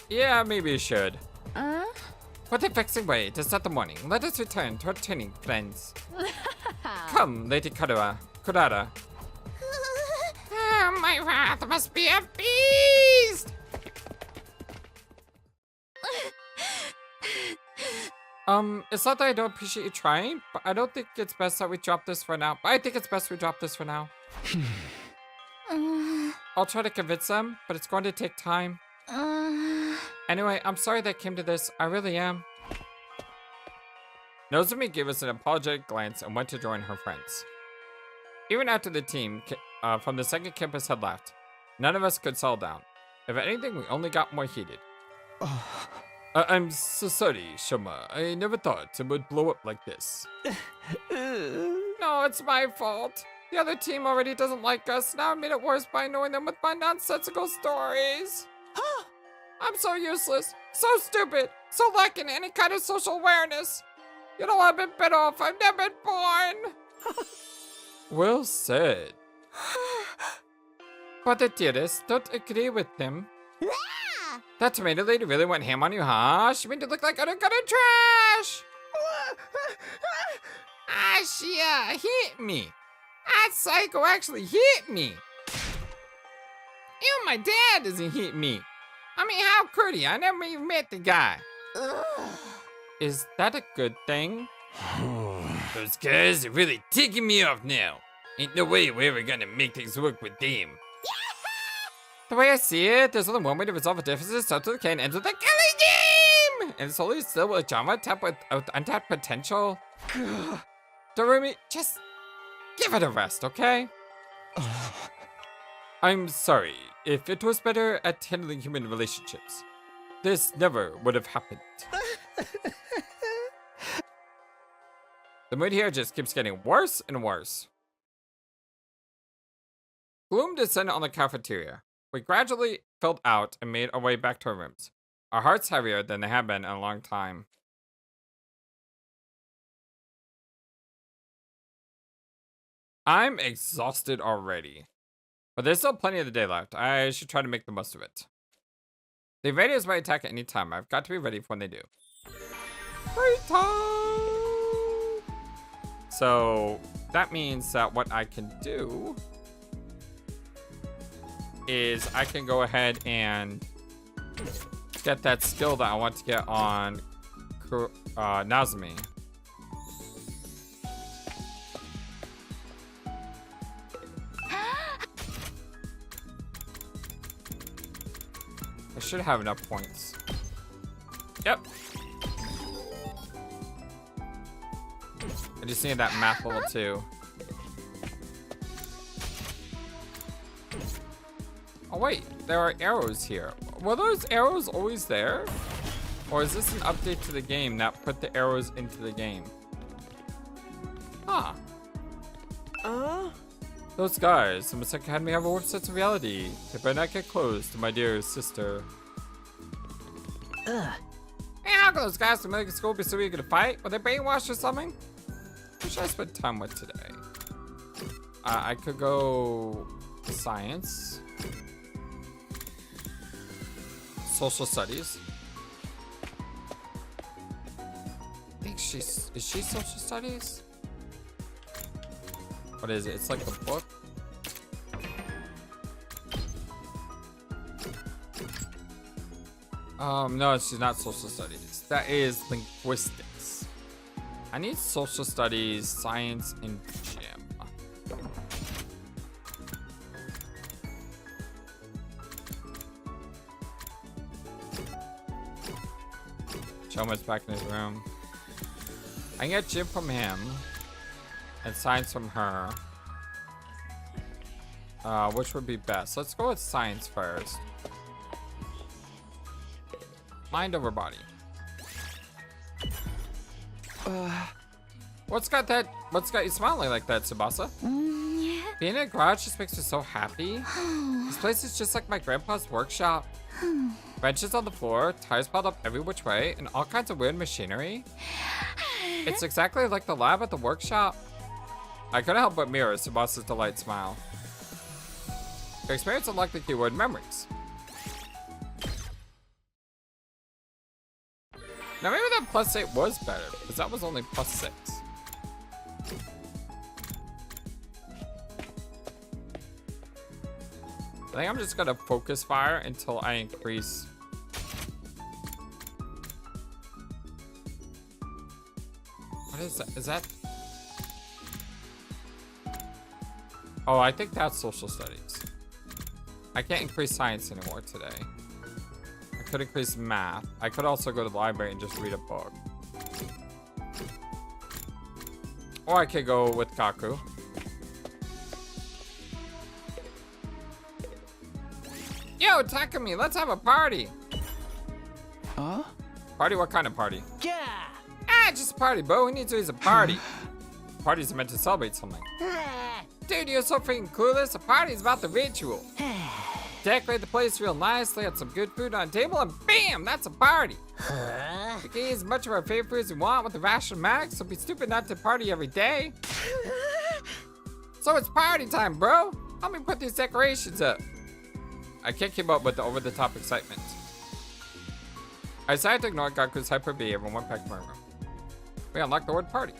Yeah, maybe we should. What a vexing way to start the morning. Let us return to our training, friends. Come, Lady Kotaro. Kodara. My wrath must be a beast! It's not that I don't appreciate you trying, but I don't think it's best that we drop this for now. I think it's best we drop this for now. I'll try to convince them, but it's going to take time. Anyway, I'm sorry that came to this. I really am. Nozomi gave us an apologetic glance and went to join her friends. Even after the team from the second campus had left, none of us could settle down. If anything, we only got more heated. I'm so sorry, Shouma. I never thought it would blow up like this. No, it's my fault. The other team already doesn't like us. Now I made it worse by annoying them with my nonsensical stories. I'm so useless, so stupid, so lacking any kind of social awareness. You know, I've been bit off. I've never been born. Well said. But the dearest, don't agree with him. That tomato lady really went ham on you, huh? She made it look like utter trash. She hit me. That psycho actually hit me. Even my dad doesn't hit me. I mean, how could he? I never even met the guy. Is that a good thing? Those guys are really ticking me off now. Ain't no way we're ever gonna make things work with them. The way I see it, there's only one way to resolve a deficit. Starts with a K and ends with a killing game! And it's only still with a genre tapped with untapped potential. Dorumi, just give it a rest, okay? I'm sorry. If it was better at handling human relationships, this never would have happened. The mood here just keeps getting worse and worse. Gloom descended on the cafeteria. We gradually filled out and made our way back to our rooms, our hearts heavier than they have been in a long time. I'm exhausted already, but there's still plenty of the day left. I should try to make the most of it. The invaders might attack at any time. I've got to be ready for when they do. Great time! So that means that what I can do is I can go ahead and get that skill that I want to get on Nozomi. I should have enough points. Yep. I just need that math level 2. Oh wait, there are arrows here. Were those arrows always there? Or is this an update to the game that put the arrows into the game? Huh. Those guys, the mistake had me have a warped sense of reality. They better not get close to my dear sister. Hey, how can those guys from medical school be so eager to fight? Were they brainwashed or something? Who should I spend time with today? I could go science. Social studies. I think is she social studies? What is it? It's like a book. No, she's not social studies. That is linguistics. I need social studies, science, and gym. Shouma's back in his room. I can get gym from him and science from her. Which would be best? Let's go with science first. Mind over body. What's got you smiling like that, Tsubasa? Yeah. Being in a garage just makes me so happy. This place is just like my grandpa's workshop. Benches on the floor, tires piled up every which way, and all kinds of weird machinery. It's exactly like the lab at the workshop. I couldn't help but mirror Tsubasa's delight smile. Your experience unlocked the keyword memories. Now maybe that +8 was better, because that was only +6. I think I'm just gonna focus fire until I increase. What is that? Is that? Oh, I think that's social studies. I can't increase science anymore today. I could increase math. I could also go to the library and just read a book. Or I could go with Kaku. Yo, Takumi, let's have a party. Huh? Party? What kind of party? Yeah. Ah, just a party, bro. Who needs to use a party? Parties are meant to celebrate something. Dude, you're so freaking clueless. A party is about the ritual. Decorate the place real nice, lay out some good food on a table, and bam, that's a party. We can eat as much of our favorite foods as we want with the ration max, so be stupid not to party every day. So it's party time, bro. Help me put these decorations up. I can't keep up with the over-the-top excitement. I decided to ignore Gaku's hyper behavior and went back to my room. We unlocked the word party.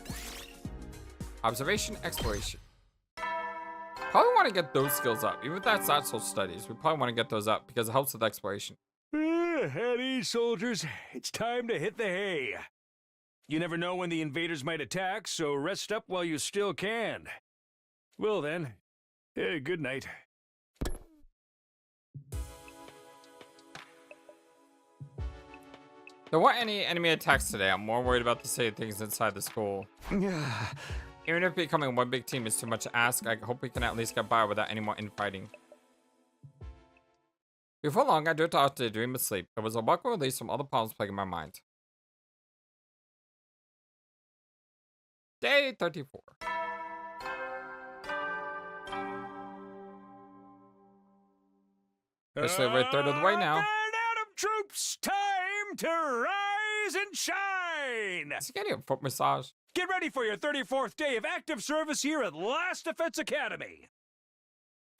Observation, exploration. Probably want to get those skills up. Even if that's not social studies, we probably want to get those up because it helps with exploration. At ease, soldiers. It's time to hit the hay. You never know when the invaders might attack, so rest up while you still can. Well then, good night. There weren't any enemy attacks today. I'm more worried about the state of things inside the school. Even if becoming one big team is too much to ask, I hope we can at least get by without any more infighting. Before long, I drifted off to a dream of sleep. It was a welcome release from all the problems plaguing my mind. Day 34. Officially we're a third of the way now. Troops, time to rise and shine! Is he getting a foot massage? Get ready for your 34th day of active service here at Last Defense Academy.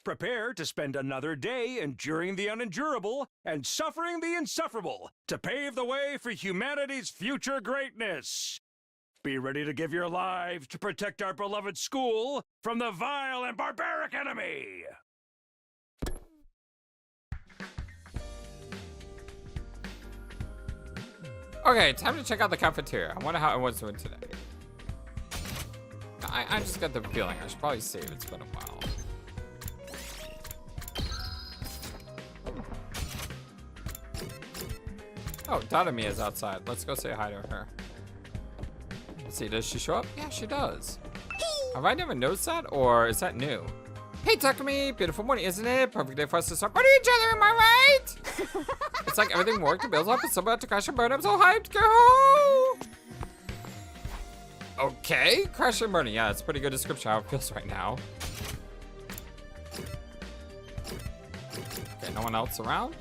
Prepare to spend another day enduring the unendurable and suffering the insufferable to pave the way for humanity's future greatness. Be ready to give your lives to protect our beloved school from the vile and barbaric enemy. Okay, time to check out the cafeteria. I wonder how everyone's doing today. I just got the feeling I should probably save. It's been a while. Oh, Tadami is outside. Let's go say hi to her. Let's see, does she show up? Yeah, she does. Have I never noticed that, or is that new? Hey, Takumi, beautiful morning, isn't it? Perfect day for us to start partying each other, am I right? It's like everything worked, the bills up, and someone about to crash and burn. I'm so hyped, girl! Okay, crash and burn. Yeah, that's a pretty good description of how it feels right now. Okay, no one else around?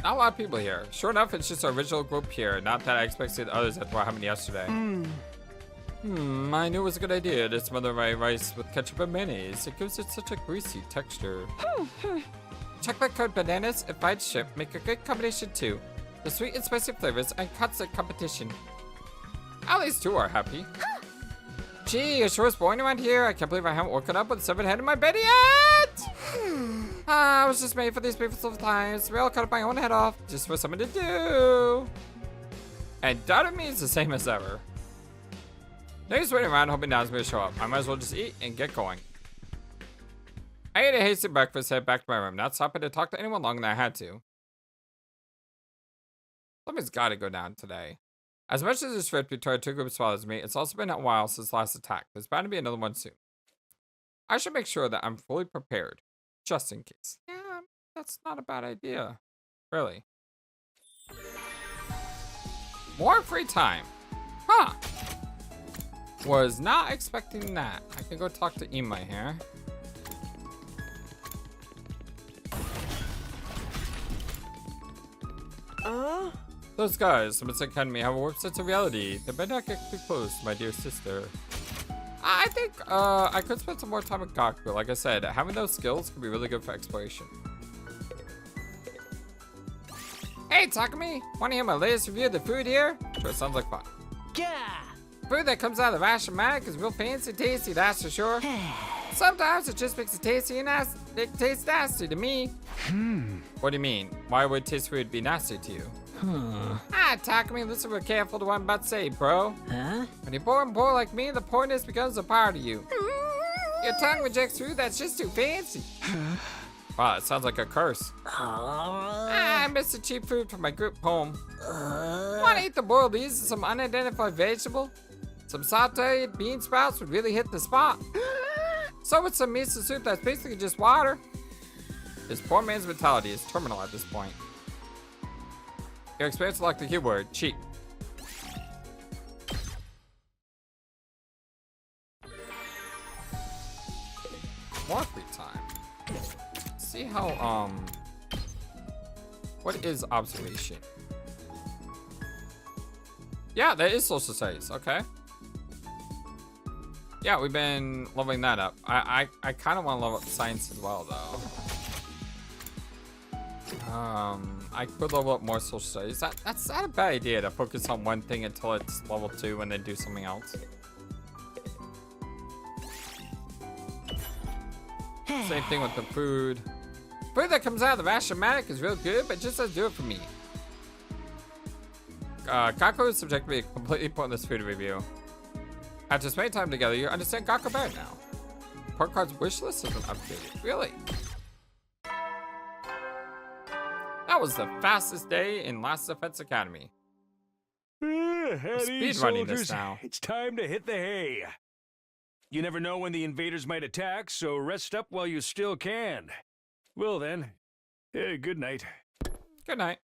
Not a lot of people here. Sure enough, it's just our original group here. Not that I expected others after what happened yesterday. I knew it was a good idea to smother my rice with ketchup and mayonnaise. It gives it such a greasy texture. Chocolate covered bananas and fried shrimp make a good combination too. The sweet and spicy flavors and constant competition. At least two are happy. Gee, it sure is boring around here. I can't believe I haven't woken up with a severed head in my bed yet. I was just made for these beautiful times. We all cut my own head off just for someone to do. And that means the same as ever. Now he's waiting around hoping Nazmi will show up. I might as well just eat and get going. I ate a hasty breakfast, head back to my room, not stopping to talk to anyone longer than I had to. Something's gotta go down today. As much as this trip between our two groups bothers me, it's also been a while since last attack. There's bound to be another one soon. I should make sure that I'm fully prepared, just in case. Yeah, that's not a bad idea. Really. More free time. Huh. Was not expecting that. I can go talk to Imai here. Those guys from its academy have a warped sense of reality. They better not get too close to my dear sister. I think I could spend some more time with Gaku. Like I said, having those skills could be really good for exploration. Hey Takumi, wanna hear my latest review of the food here? Sure, sounds like fun. Yeah. Food that comes out of the ration is real fancy and tasty, that's for sure. Sometimes it just makes it tasty and nasty. It tastes nasty to me. What do you mean? Why would taste food be nasty to you? Takumi, listen real careful to what I'm about to say, bro. When you're born poor like me, the poorness becomes a part of you. Your tongue rejects food that's just too fancy. Wow, it sounds like a curse. I miss the cheap food from my group home. Want to eat the boiled leaves and some unidentified vegetable? Some sauteed bean sprouts would really hit the spot. So with some miso soup that's basically just water. This poor man's mentality is terminal at this point. Your experience like the keyword, cheap. More free time. See how, what is observation? Yeah, that is social studies, okay. Yeah, we've been leveling that up. I kind of want to level up science as well, though. I could level up more social studies. That's not a bad idea to focus on one thing until it's level 2 and then do something else. Same thing with the food. Food that comes out of the Rashamatic is real good, but just doesn't do it for me. Gakko is subject to be a completely pointless food review. After spending time together, you understand Gakko better now. Port Card's wish list has been updated. Really? That was the fastest day in Last Defense Academy. Speed running this now. It's time to hit the hay. You never know when the invaders might attack, so rest up while you still can. Well then, good night. Good night.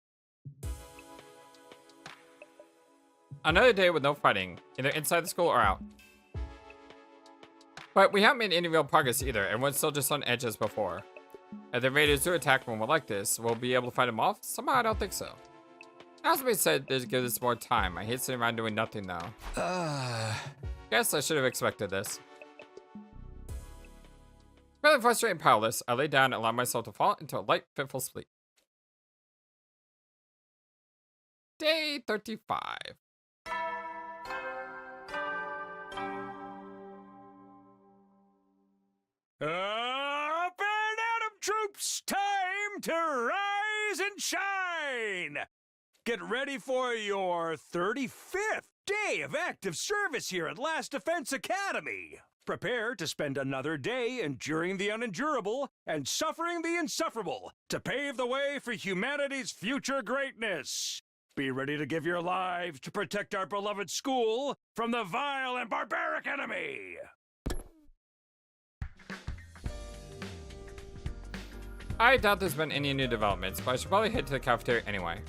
Another day with no fighting, either inside the school or out. But we haven't made any real progress either, and we're still just on edge as before. If the invaders do attack when we're like this, we'll be able to fight them off? Somehow I don't think so. As we said, there's give us more time. I hate sitting around doing nothing though. Guess I should have expected this. Feeling frustrated and powerless, I lay down and allowed myself to fall into a light, fitful sleep. Day 35. Up and Adam troops, time to rise and shine! Get ready for your 35th day of active service here at Last Defense Academy. Prepare to spend another day enduring the unendurable and suffering the insufferable to pave the way for humanity's future greatness. Be ready to give your lives to protect our beloved school from the vile and barbaric enemy. I doubt there's been any new developments, but I should probably head to the cafeteria anyway.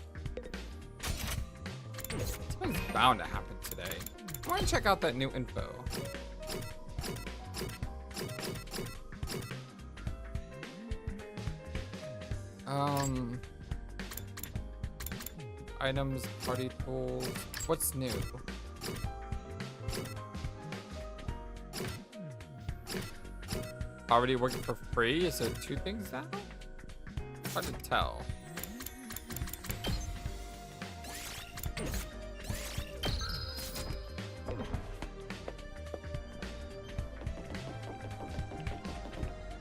Something's bound to happen today. I want to check out that new info. items, party tools. What's new? Already working for free? Is there 2 things now? Hard to tell.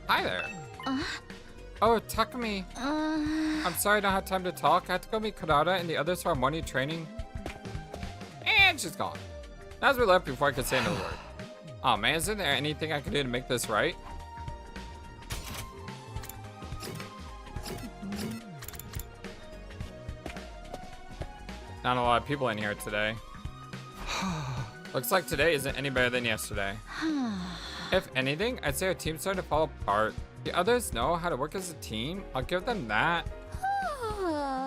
Hi there. Oh, Takumi. I'm sorry I don't have time to talk. I had to go meet Kodaka and the others for our morning training. And she's gone. As we left before I could say another word. Oh man, isn't there anything I can do to make this right? Not a lot of people in here today. Looks like today isn't any better than yesterday. If anything, I'd say our team's starting to fall apart. The others know how to work as a team. I'll give them that.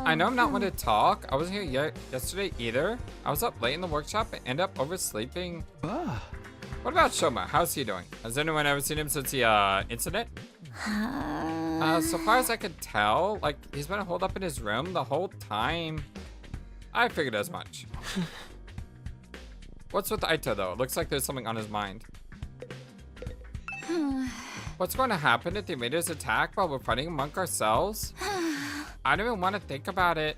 I know I'm not one to talk. I wasn't here yesterday either. I was up late in the workshop and ended up oversleeping. What about Shouma? How's he doing? Has anyone ever seen him since the incident? So far as I could tell, like, he's been holed up in his room the whole time. I figured as much. What's with Aito though? It looks like there's something on his mind. What's going to happen if the invaders attack while we're fighting among ourselves? I don't even want to think about it.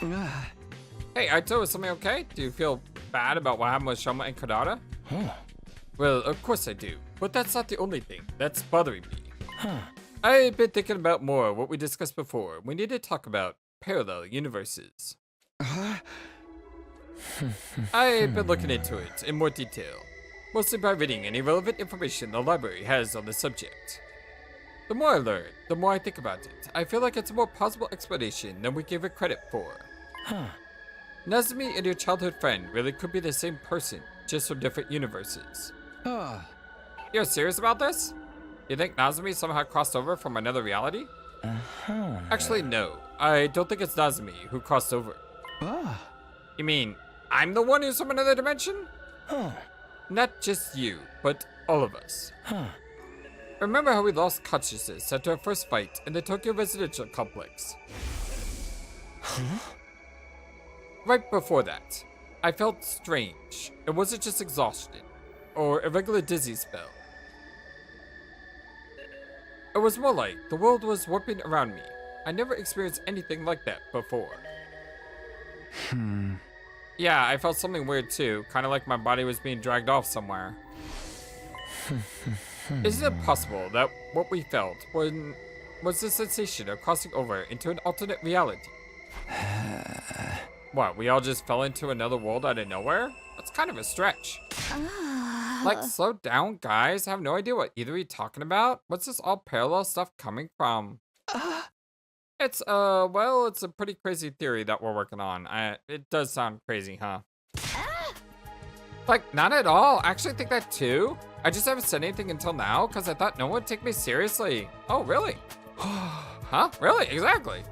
Hey, Aito, is something okay? Do you feel bad about what happened with Shouma and Kodaka? Well, of course I do. But that's not the only thing that's bothering me. I've been thinking about more what we discussed before. We need to talk about parallel universes. I've been looking into it in more detail. Mostly by reading any relevant information the library has on the subject. The more I learn, the more I think about it. I feel like it's a more plausible explanation than we give it credit for. Nazumi and your childhood friend really could be the same person, just from different universes. You're serious about this? You think Nazumi somehow crossed over from another reality? Actually, no. I don't think it's Nazumi who crossed over. You mean, I'm the one who's from another dimension? Not just you, but all of us. Remember how we lost consciousness after our first fight in the Tokyo residential complex? Right before that, I felt strange. It wasn't just exhaustion, or a regular dizzy spell. It was more like the world was warping around me. I never experienced anything like that before. Yeah, I felt something weird too, kind of like my body was being dragged off somewhere. Isn't it possible that what we felt was the sensation of crossing over into an alternate reality? What, we all just fell into another world out of nowhere? That's kind of a stretch. Like, slow down, guys. I have no idea what either of you talking about. What's this all parallel stuff coming from? It's, well, it's a pretty crazy theory that we're working on. It does sound crazy, huh? Like, not at all. I actually think that too. I just haven't said anything until now because I thought no one would take me seriously. Oh, really? Huh? Really? Exactly.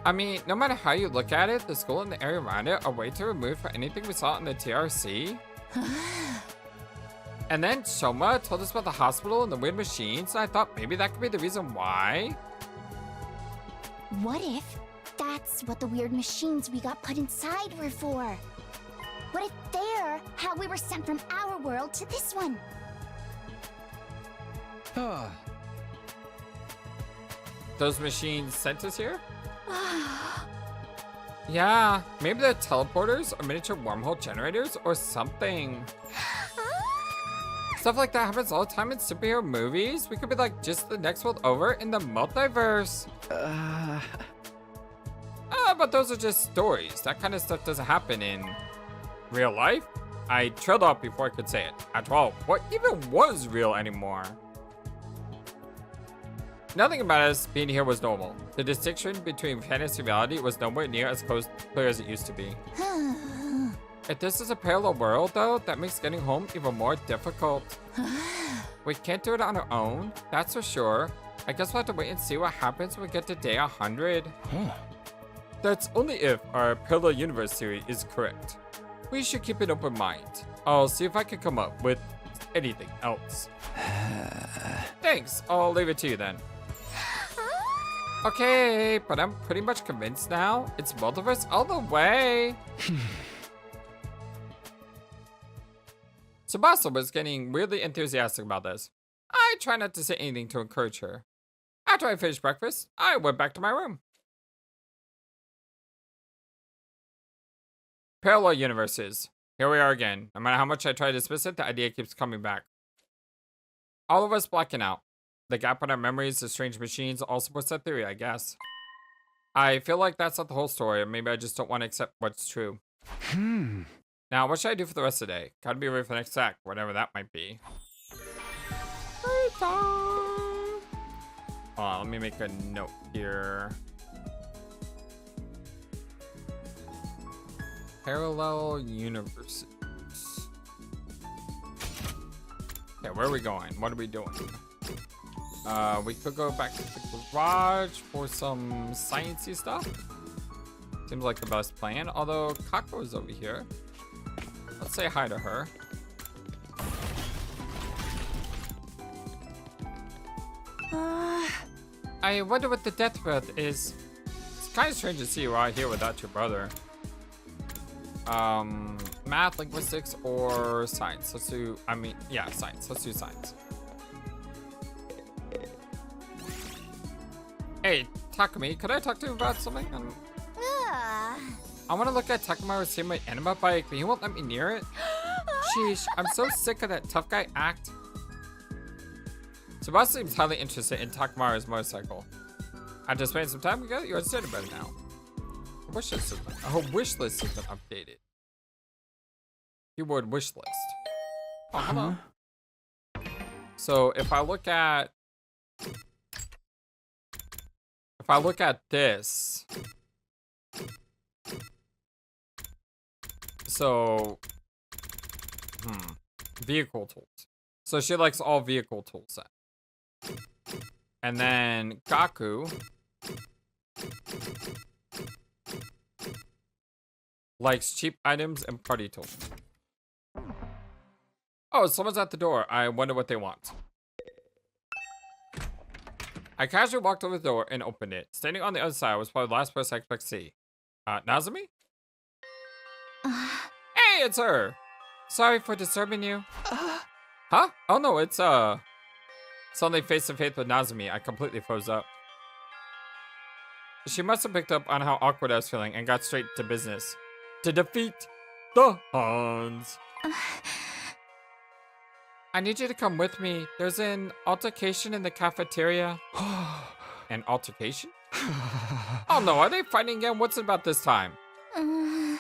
I mean, no matter how you look at it, the school and the area around it are way too removed for anything we saw in the TRC. And then Shouma told us about the hospital and the weird machines, and I thought maybe that could be the reason why. What if that's what the weird machines we got put inside were for? What if they're how we were sent from our world to this one? Those machines sent us here? Yeah, maybe they're teleporters or miniature wormhole generators or something. Stuff like that happens all the time in superhero movies. We could be like just the next world over in the multiverse. But those are just stories. That kind of stuff doesn't happen in real life. I trailed off before I could say it. After all, what even was real anymore? Nothing about us being here was normal. The distinction between fantasy and reality was nowhere near as clear as it used to be. If this is a parallel world, though, that makes getting home even more difficult. We can't do it on our own, that's for sure. I guess we'll have to wait and see what happens when we get to day 100. That's only if our parallel universe theory is correct. We should keep an open mind. I'll see if I can come up with anything else. Thanks, I'll leave it to you then. Okay, but I'm pretty much convinced now. It's multiverse all the way. Tsubasa was getting weirdly enthusiastic about this. I try not to say anything to encourage her. After I finished breakfast, I went back to my room. Parallel universes. Here we are again. No matter how much I try to dismiss it, the idea keeps coming back. All of us blacking out. The gap in our memories, the strange machines, all supports that theory, I guess. I feel like that's not the whole story, or maybe I just don't want to accept what's true. Now, what should I do for the rest of the day? Gotta be ready for the next act, whatever that might be. Hold on, let me make a note here. Parallel universes. Okay, where are we going? What are we doing? We could go back to the garage for some sciencey stuff. Seems like the best plan. Although Kako is over here. Let's say hi to her. I wonder what the death breath is. It's kind of strange to see you out here without your brother. Math, linguistics, or science. Let's do, science. Let's do science. Hey, Takumi, could I talk to you about something? I want to look at Takumaru's my anima bike, but he won't let me near it. Sheesh, I'm so sick of that tough guy act. Tsubasa seems highly interested in Takumaru's motorcycle. After spending some time together, you understand about it now. Her wish list has been updated. Keyword wish list. Oh, hello. So if I look at this, so vehicle tools. So she likes all vehicle tool set. And then Gaku likes cheap items and party tools. Oh, someone's at the door. I wonder what they want. I casually walked over the door and opened it. Standing on the other side was probably the last person I expect to see. Nazumi? Hey, it's her! Sorry for disturbing you. Huh? Oh no, it's suddenly face to face with Nazumi. I completely froze up. She must have picked up on how awkward I was feeling and got straight to business. To defeat the Hans. I need you to come with me. There's an altercation in the cafeteria. An altercation? Oh no, are they fighting again? What's it about this time? I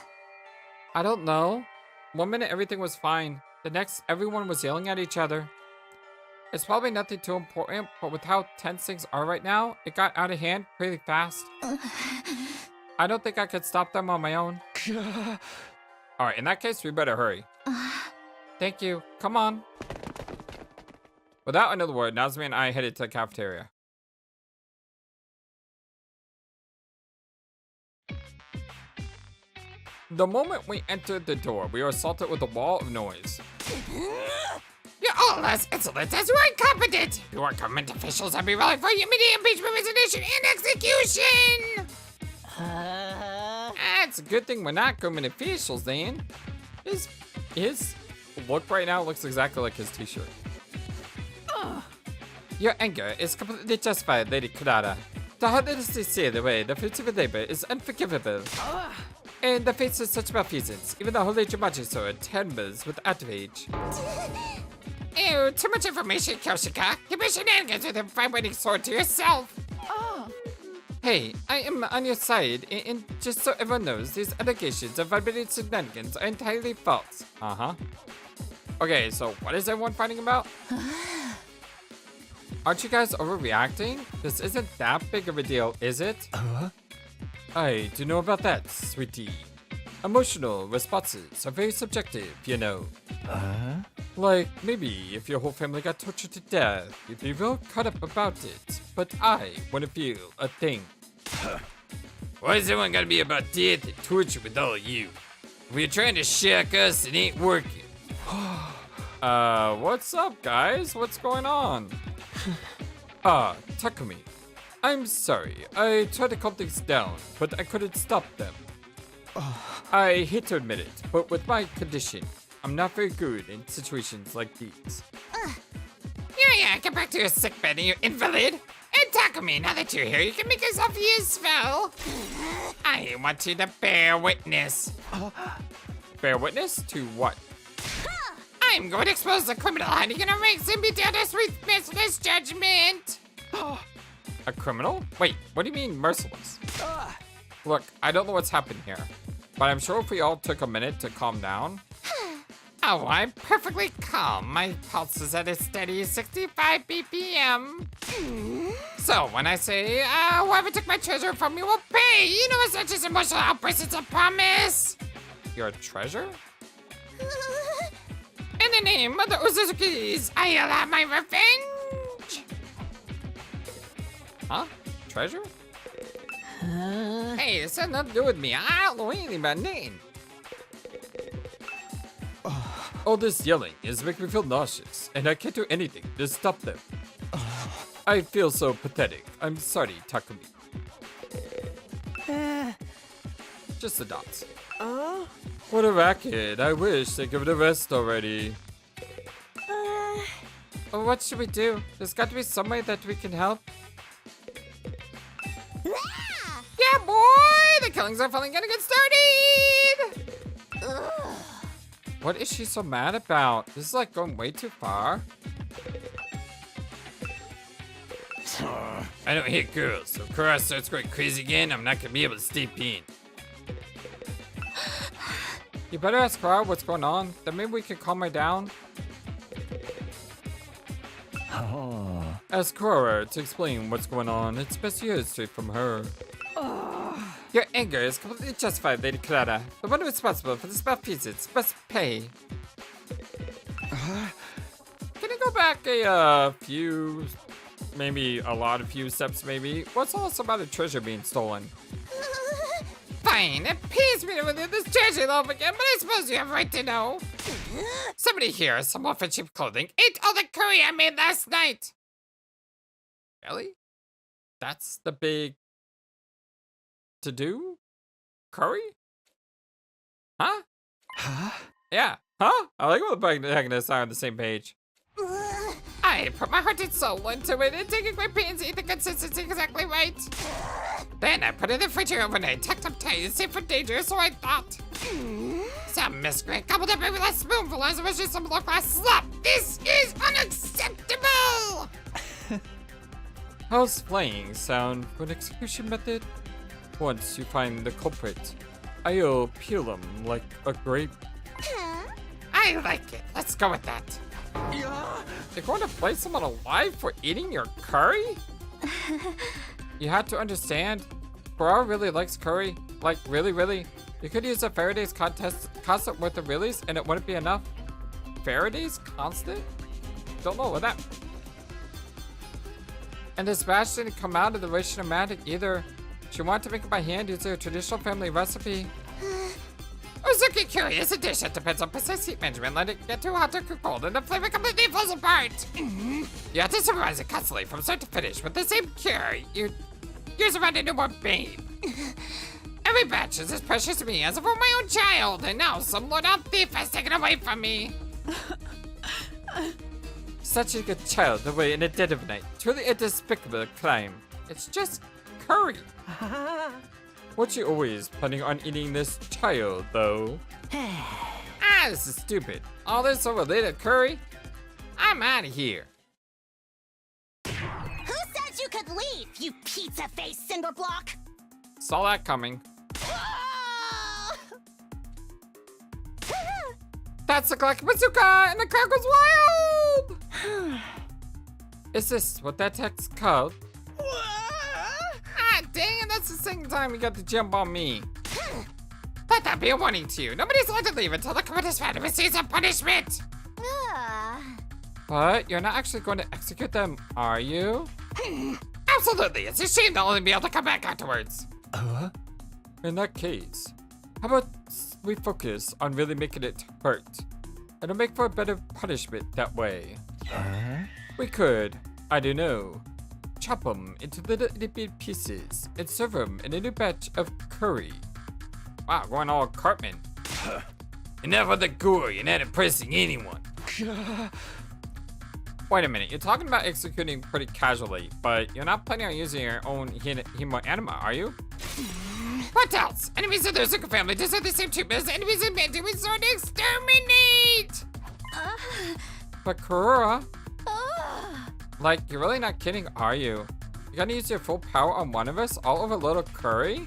don't know. One minute everything was fine. The next, everyone was yelling at each other. It's probably nothing too important, but with how tense things are right now, it got out of hand pretty fast. I don't think I could stop them on my own. Alright, in that case, we better hurry. Thank you. Come on. Without another word, Nazumi and I headed to the cafeteria. The moment we entered the door, we were assaulted with a wall of noise. You're all as insolent as you're incompetent! Your government officials have been rallying for immediate impeachment, resignation, and execution! It's a good thing we're not government officials, then. His look right now looks exactly like his t-shirt. Your anger is completely justified, Lady Kurara. To heartlessly steal away the fruits of your labor is unforgivable. In the face of such malfeasance, even the Holy Jumanji sword trembles with outrage. Ew, too much information, Kyoshika. Keep your shenanigans with your vibrating sword to yourself. Hey, I am on your side, and just so everyone knows, these allegations of vibrating shenanigans are entirely false. Okay, so what is everyone fighting about? Aren't you guys overreacting? This isn't that big of a deal, is it? I do know about that, sweetie. Emotional responses are very subjective, you know. Like, maybe if your whole family got tortured to death, you'd be real caught up about it. But I wouldn't feel a thing. Why is everyone gotta be about death and torture with all of you? If you're trying to shack us, it ain't working. What's up, guys? What's going on? Takumi. I'm sorry. I tried to calm things down, but I couldn't stop them. I hate to admit it, but with my condition, I'm not very good in situations like these. Yeah, get back to your sick bed, you invalid. And Takumi, now that you're here, you can make yourself useful. I want you to bear witness. Bear witness to what? I'm going to expose the criminal and you're gonna make him be dealt with merciless judgment. A criminal? Wait, what do you mean merciless? Look, I don't know what's happened here, but I'm sure if we all took a minute to calm down. Oh, I'm perfectly calm. My pulse is at a steady 65 BPM. So when I say, whoever took my treasure from me will pay, you know, it's not just emotional outbursts, it's a promise. Your treasure? In the name of the Uzuzukis, I'll have my revenge. Huh? Treasure? Hey, this has nothing to do with me. I don't know anything about Name. All this yelling is making me feel nauseous, and I can't do anything to stop them. I feel so pathetic. I'm sorry, Takumi. Just the dots. What a racket. I wish they'd give it a rest already. Well, what should we do? There's got to be some way that we can help. Yeah, boy! The killings are finally gonna get started! What is she so mad about? This is like going way too far. I don't hate girls, so if Kara starts going crazy again, I'm not gonna be able to stay in. You better ask Kara what's going on. Then maybe we can calm her down. Ask Kara to explain what's going on. It's best you hear it straight from her. Your anger is completely justified, Lady Clara. The one responsible for this malfeasance must pay. Can you go back a few, maybe a lot of few steps, maybe? What's all this about a treasure being stolen? Fine, it pays me to relive this treasure love again, but I suppose you have a right to know. Somebody here, some more for cheap clothing, ate all the curry I made last night. Really? That's the big to-do? Curry? Huh? Yeah. Huh? I like when the protagonists are on the same page. I put my heart and soul into it and taking my pains to eat the consistency exactly right. Then I put it in the fridge overnight, tucked up tight and safe for danger, so I thought. Some miscreant gobbled up every last spoonful as it was just some low-class slop. This is unacceptable! How's flaying sound for an execution method? Once you find the culprit, I'll peel them like a grape. I like it. Let's go with that. You're going to flay someone alive for eating your curry? You have to understand, Bra really likes curry. Like, really. You could use a Faraday's constant worth of reallys and it wouldn't be enough. Faraday's constant? Don't know what that. And this batch didn't come out of the way cinematic either. She wanted to make it by hand using a traditional family recipe. Uzuki curry is a dish that depends on precise heat management. Let it get too hot or too cold and the flavor completely falls apart. You have to supervise it constantly from start to finish with the same cure. Years around a newborn babe. Every batch is as precious to me as if it were my own child, and now some low-down thief has taken it away from me. Such a good child away in the dead of night. Truly a despicable crime. It's just curry. What you always planning on eating this child, though? This is stupid. All this over little curry? I'm out of here. Who said you could leave, you pizza-faced cinderblock? Saw that coming. That's the Galactic Bazooka, and the crowd goes wild! Is this what that text called? Dang it, that's the second time you got to jump on me. Let that be a warning to you. Nobody's allowed to leave until the committer's found and receives a punishment. But you're not actually going to execute them, are you? Absolutely, it's a shame they'll only be able to come back afterwards. In that case, how about we focus on really making it hurt? It'll make for a better punishment that way. We could, I don't know, chop them into little itty pieces and serve them in a new batch of curry. Wow, going all Cartman. Enough of the gore, you're not impressing anyone. Wait a minute, you're talking about executing pretty casually, but you're not planning on using your own hemo anima, are you? What else? Enemies of their Zuka family deserve the same treatment as enemies in Band we sort to exterminate! But Kurura, like, you're really not kidding, are you? You're gonna use your full power on one of us all over little curry?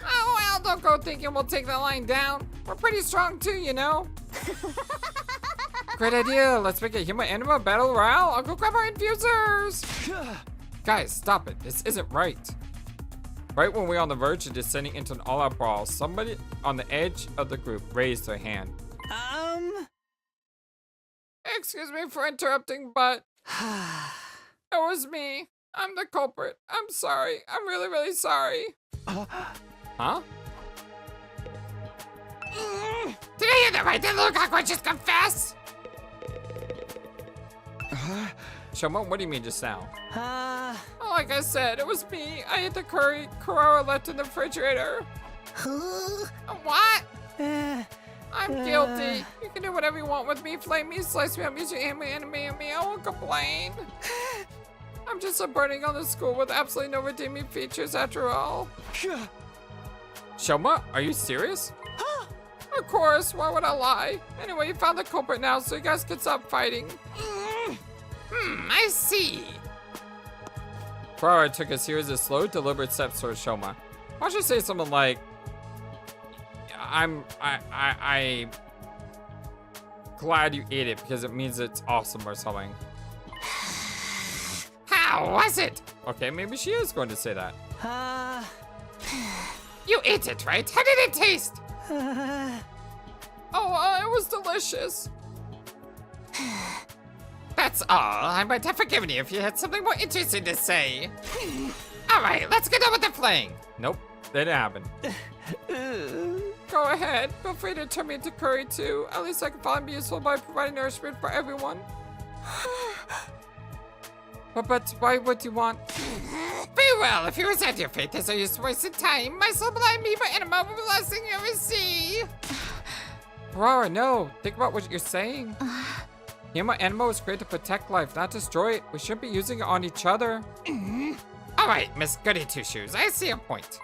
Oh well, don't go thinking we'll take the line down. We're pretty strong too, you know. Great idea, let's make a human anima battle royale. I'll go grab our infusers. Guys, stop it, this isn't right. Right when we're on the verge of descending into an all-out brawl, somebody on the edge of the group raised their hand. Excuse me for interrupting, but it was me. I'm the culprit. I'm sorry. I'm really, really sorry. Huh? Did I hear that right? That little cockroach just confessed? Shouma, what do you mean just now? Like I said, it was me. I ate the curry Kurara left in the refrigerator. What? I'm guilty. You can do whatever you want with me. Flame me, slice me up, use your anime me. I won't complain. I'm just a burning on the school with absolutely no redeeming features after all. Shouma, are you serious? Of course, why would I lie? Anyway, you found the culprit now, so you guys can stop fighting. I see. Kurara took a series of slow, deliberate steps towards Shouma. Why don't you say something like, I'm glad you ate it because it means it's awesome or something. How was it? Okay, maybe she is going to say that. You ate it, right? How did it taste? Oh, it was delicious. That's all. I might have forgiven you if you had something more interesting to say. All right, let's get on with the playing. Nope, that didn't happen. Go ahead. Feel free to turn me into curry too. At least I can find be useful by providing nourishment for everyone. But why would you want? Very well. If you resent your fate, there's no use wasting time. My sublime Media animal will be the last thing you ever see. Kurara, no. Think about what you're saying. Human anima was created to protect life, not destroy it. We shouldn't be using it on each other. All right, Miss Goody Two Shoes. I see a point.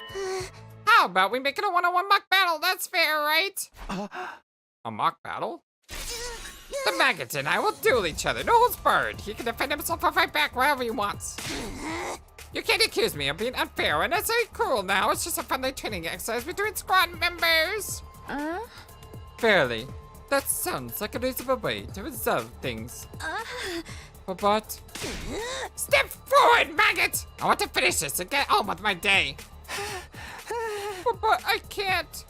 How about we make it a one-on-one mock battle? That's fair, right? A mock battle? The maggot and I will duel each other. No holds barred. He can defend himself or fight back wherever he wants. You can't accuse me of being unfair or necessarily cruel now. It's just a friendly training exercise between squad members. Fairly. That sounds like a reasonable way to resolve things. But... Step forward, maggot! I want to finish this and get on with my day. But I can't.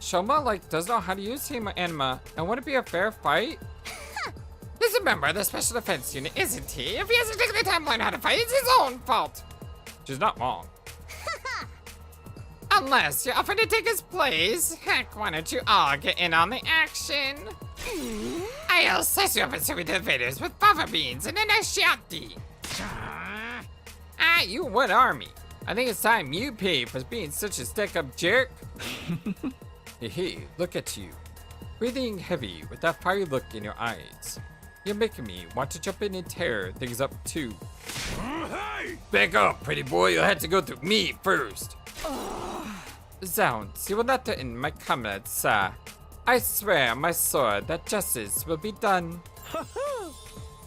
Shouma, like, doesn't know how to use human anima. And would it be a fair fight? He's a member of the Special Defense Unit, isn't he? If he hasn't taken the time to learn how to fight, it's his own fault. She's not wrong. Unless you're offering to take his place. Heck, why don't you all get in on the action? I'll slice you up and serve you to the invaders with fava beans and a nice shotty. You what army? I think it's time you pay for being such a stick-up jerk. Hey, look at you. Breathing heavy with that fiery look in your eyes. You're making me want to jump in and tear things up too. Back up, pretty boy. You'll have to go through me first. Zounds, you will not threaten my comrades, sir. I swear on my sword that justice will be done.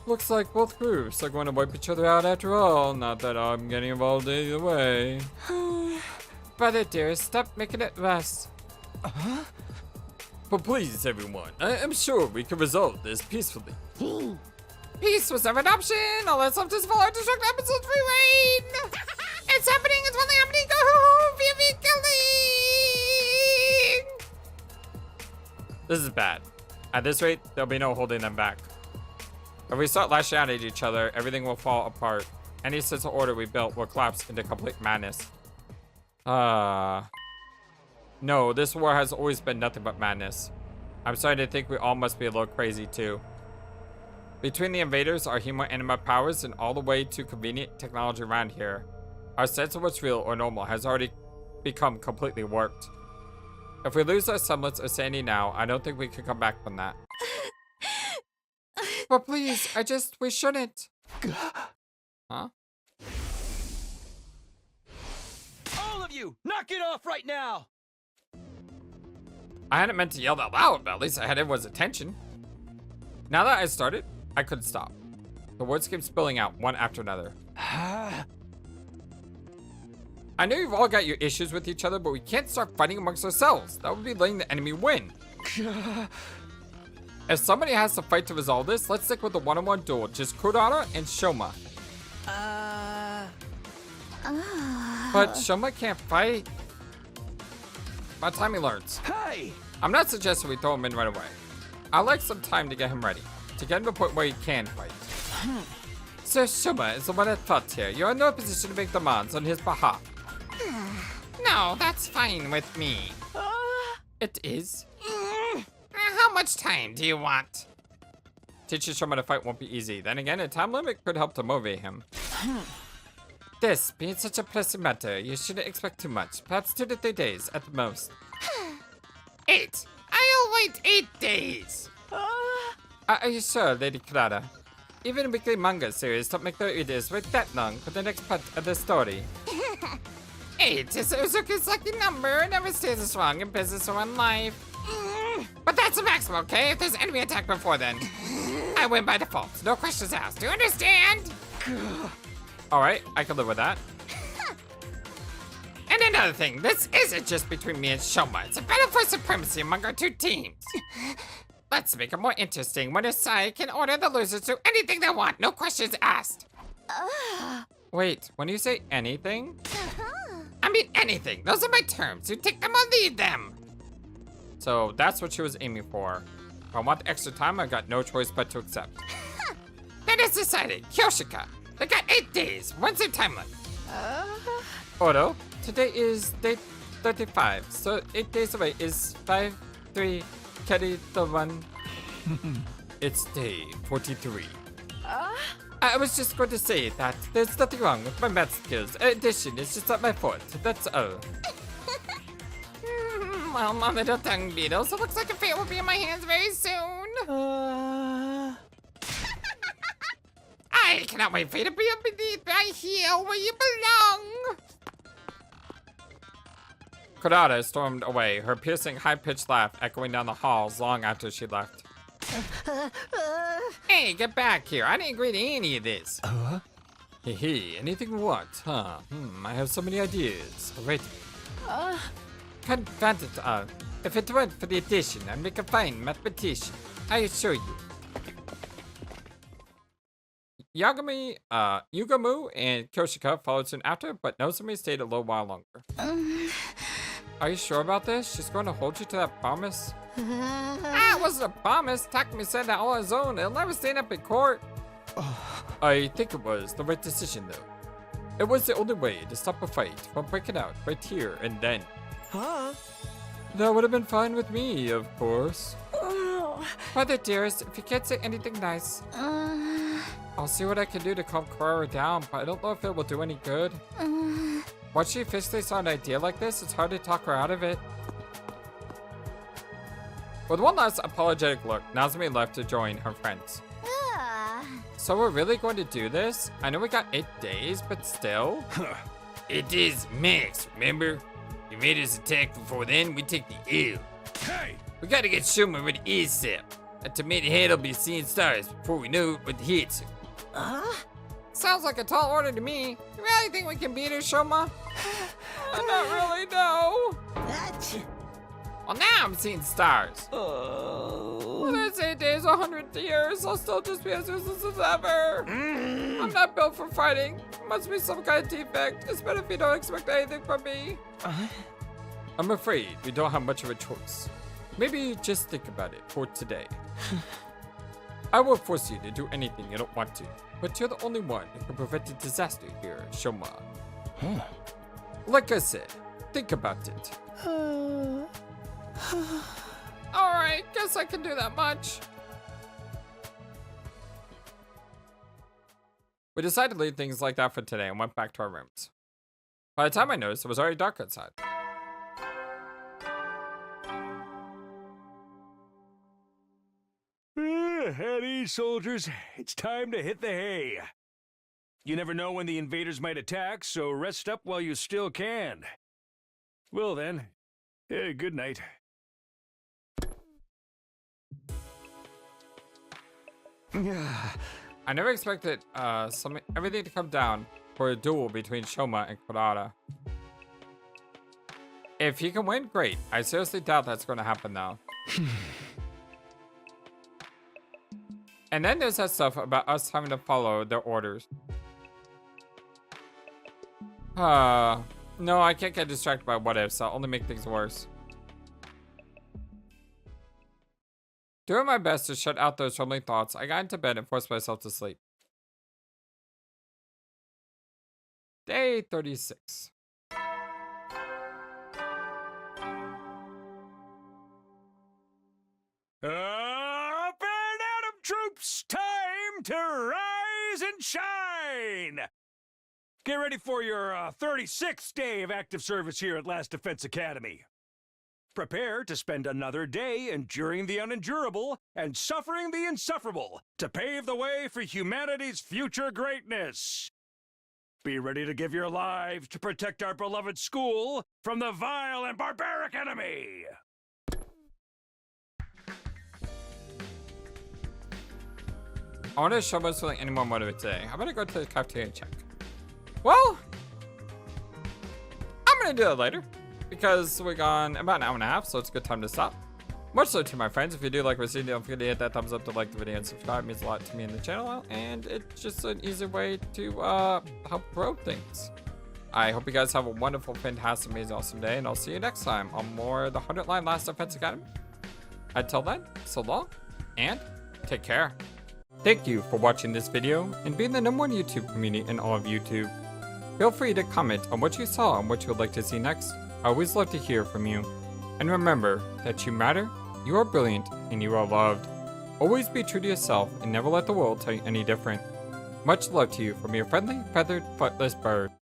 Looks like both groups are going to wipe each other out after all. Not that I'm getting involved either way. Brother dearest, stop making it less. But please, everyone, I am sure we can resolve this peacefully. Peace was never an option. All that's left is full destructive episodes free reign. It's happening. It's finally happening. Go killing. This is bad. At this rate, there'll be no holding them back. If we start lashing out at each other, everything will fall apart. Any sense of order we built will collapse into complete madness. No, this war has always been nothing but madness. I'm starting to think we all must be a little crazy too. Between the invaders, our human-anima powers, and all the way to convenient technology around here, our sense of what's real or normal has already become completely warped. If we lose our semblance of sanity now, I don't think we can come back from that. But please, we shouldn't. Huh? All of you, knock it off right now! I hadn't meant to yell that loud, but at least I had everyone's attention. Now that I started, I couldn't stop. The words kept spilling out, one after another. I know you've all got your issues with each other, but we can't start fighting amongst ourselves. That would be letting the enemy win. If somebody has to fight to resolve this, let's stick with the one-on-one duel. Just Kotaro and Shouma. But Shouma can't fight. By the time he learns. Hey! I'm not suggesting we throw him in right away. I'd like some time to get him ready. To get him to the point where he can fight. So Shouma is the one at fault here. You're in no position to make demands on his behalf. No, that's fine with me. It is. How much time do you want? Teaching Shouma to fight won't be easy. Then again, a time limit could help to motivate him. This being such a pressing matter, you shouldn't expect too much. Perhaps 2 to 3 days at the most. 8. I'll wait 8 days. Are you sure, Lady Clara? Even weekly manga series don't make their readers wait that long for the next part of the story. 8 is Uzuki's lucky number. Never stays as strong in business or in life. But that's a maximum, okay? If there's enemy attack before then, I win by default. No questions asked. Do you understand? Alright, I can live with that. And another thing, this isn't just between me and Shouma. It's a battle for supremacy among our 2 teams. Let's make it more interesting when a side can order the losers to anything they want. No questions asked. Wait, when you say anything? I mean anything. Those are my terms. You take them or leave them. So that's what she was aiming for. If I want the extra time, I've got no choice but to accept. Then it's decided. Kyoshika. They got 8 days. When's their time limit? Odo, today is day 35, so 8 days away is 5, 3, carry the 1. It's day 43. I was just going to say that there's nothing wrong with my math skills. Addition is just not my fault, that's all. Well, my little tongue beetle, so it looks like a fate will be in my hands very soon. I cannot wait for you to be beneath my heel where you belong. Kodaka stormed away, her piercing, high-pitched laugh echoing down the halls long after she left. Hey, get back here. I didn't agree to any of this. Hee, anything you want, huh? I have so many ideas. Alright. Confound it all. If it weren't for the addition, I'd make a fine mathematician. I assure you. Yugamu and Kyoshika followed soon after, but Nozomi stayed a little while longer. Are you sure about this? She's going to hold you to that promise? It wasn't a promise. Takumi said that all on his own. He'll never stand up in court. I think it was the right decision, though. It was the only way to stop a fight from breaking out right here and then. That would have been fine with me, of course. Mother dearest, if you can't say anything nice, I'll see what I can do to calm Kotaro down, but I don't know if it will do any good. Once she officially saw an idea like this, it's hard to talk her out of it. With one last apologetic look, Nozomi left to join her friends. So we're really going to do this? I know we got 8 days, but still? It is max, remember? You made us attack before then, we take the L. Hey! We gotta get Shouma rid of ASAP. That tomato head will be seeing stars before we know what hits her. Sounds like a tall order to me. You really think we can beat her, Shouma? I don't really know. Well, now I'm seeing stars. Well, that's 8 days, 100 years. I'll still just be as useless as ever. I'm not built for fighting. It must be some kind of defect. It's better if you don't expect anything from me. I'm afraid we don't have much of a choice. Maybe just think about it for today. I won't force you to do anything you don't want to, but you're the only one who can prevent a disaster here, Shouma. Like I said, think about it. Alright, guess I can do that much. We decided to leave things like that for today and went back to our rooms. By the time I noticed, it was already dark outside. At ease, soldiers. It's time to hit the hay. You never know when the invaders might attack, so rest up while you still can. Well then, good night. I never expected everything to come down for a duel between Shouma and Kodaka. If he can win, great. I seriously doubt that's going to happen though. And then there's that stuff about us having to follow their orders. No, I can't get distracted by what ifs. I'll only make things worse. Doing my best to shut out those troubling thoughts, I got into bed and forced myself to sleep. Day 36. Up and Atom troops! Time to rise and shine! Get ready for your 36th day of active service here at Last Defense Academy. Prepare to spend another day enduring the unendurable and suffering the insufferable to pave the way for humanity's future greatness. Be ready to give your lives to protect our beloved school from the vile and barbaric enemy. I wonder if Shouma's feeling any more motivated today. How about I go to the cafeteria and check? Well, I'm gonna do that later because we're gone about an hour and a half, so it's a good time to stop. Much so to my friends, if you do like what you see, don't forget to hit that thumbs up to like the video and subscribe. It means a lot to me and the channel, and it's just an easy way to help grow things. I hope you guys have a wonderful, fantastic, amazing, awesome day, and I'll see you next time on more of the 100 Line Last Defense Academy. Until then, so long, and take care. Thank you for watching this video and being the #1 YouTube community in all of YouTube. Feel free to comment on what you saw and what you would like to see next. I always love to hear from you. And remember that you matter, you are brilliant, and you are loved. Always be true to yourself and never let the world tell you any different. Much love to you from your friendly, feathered, flightless bird.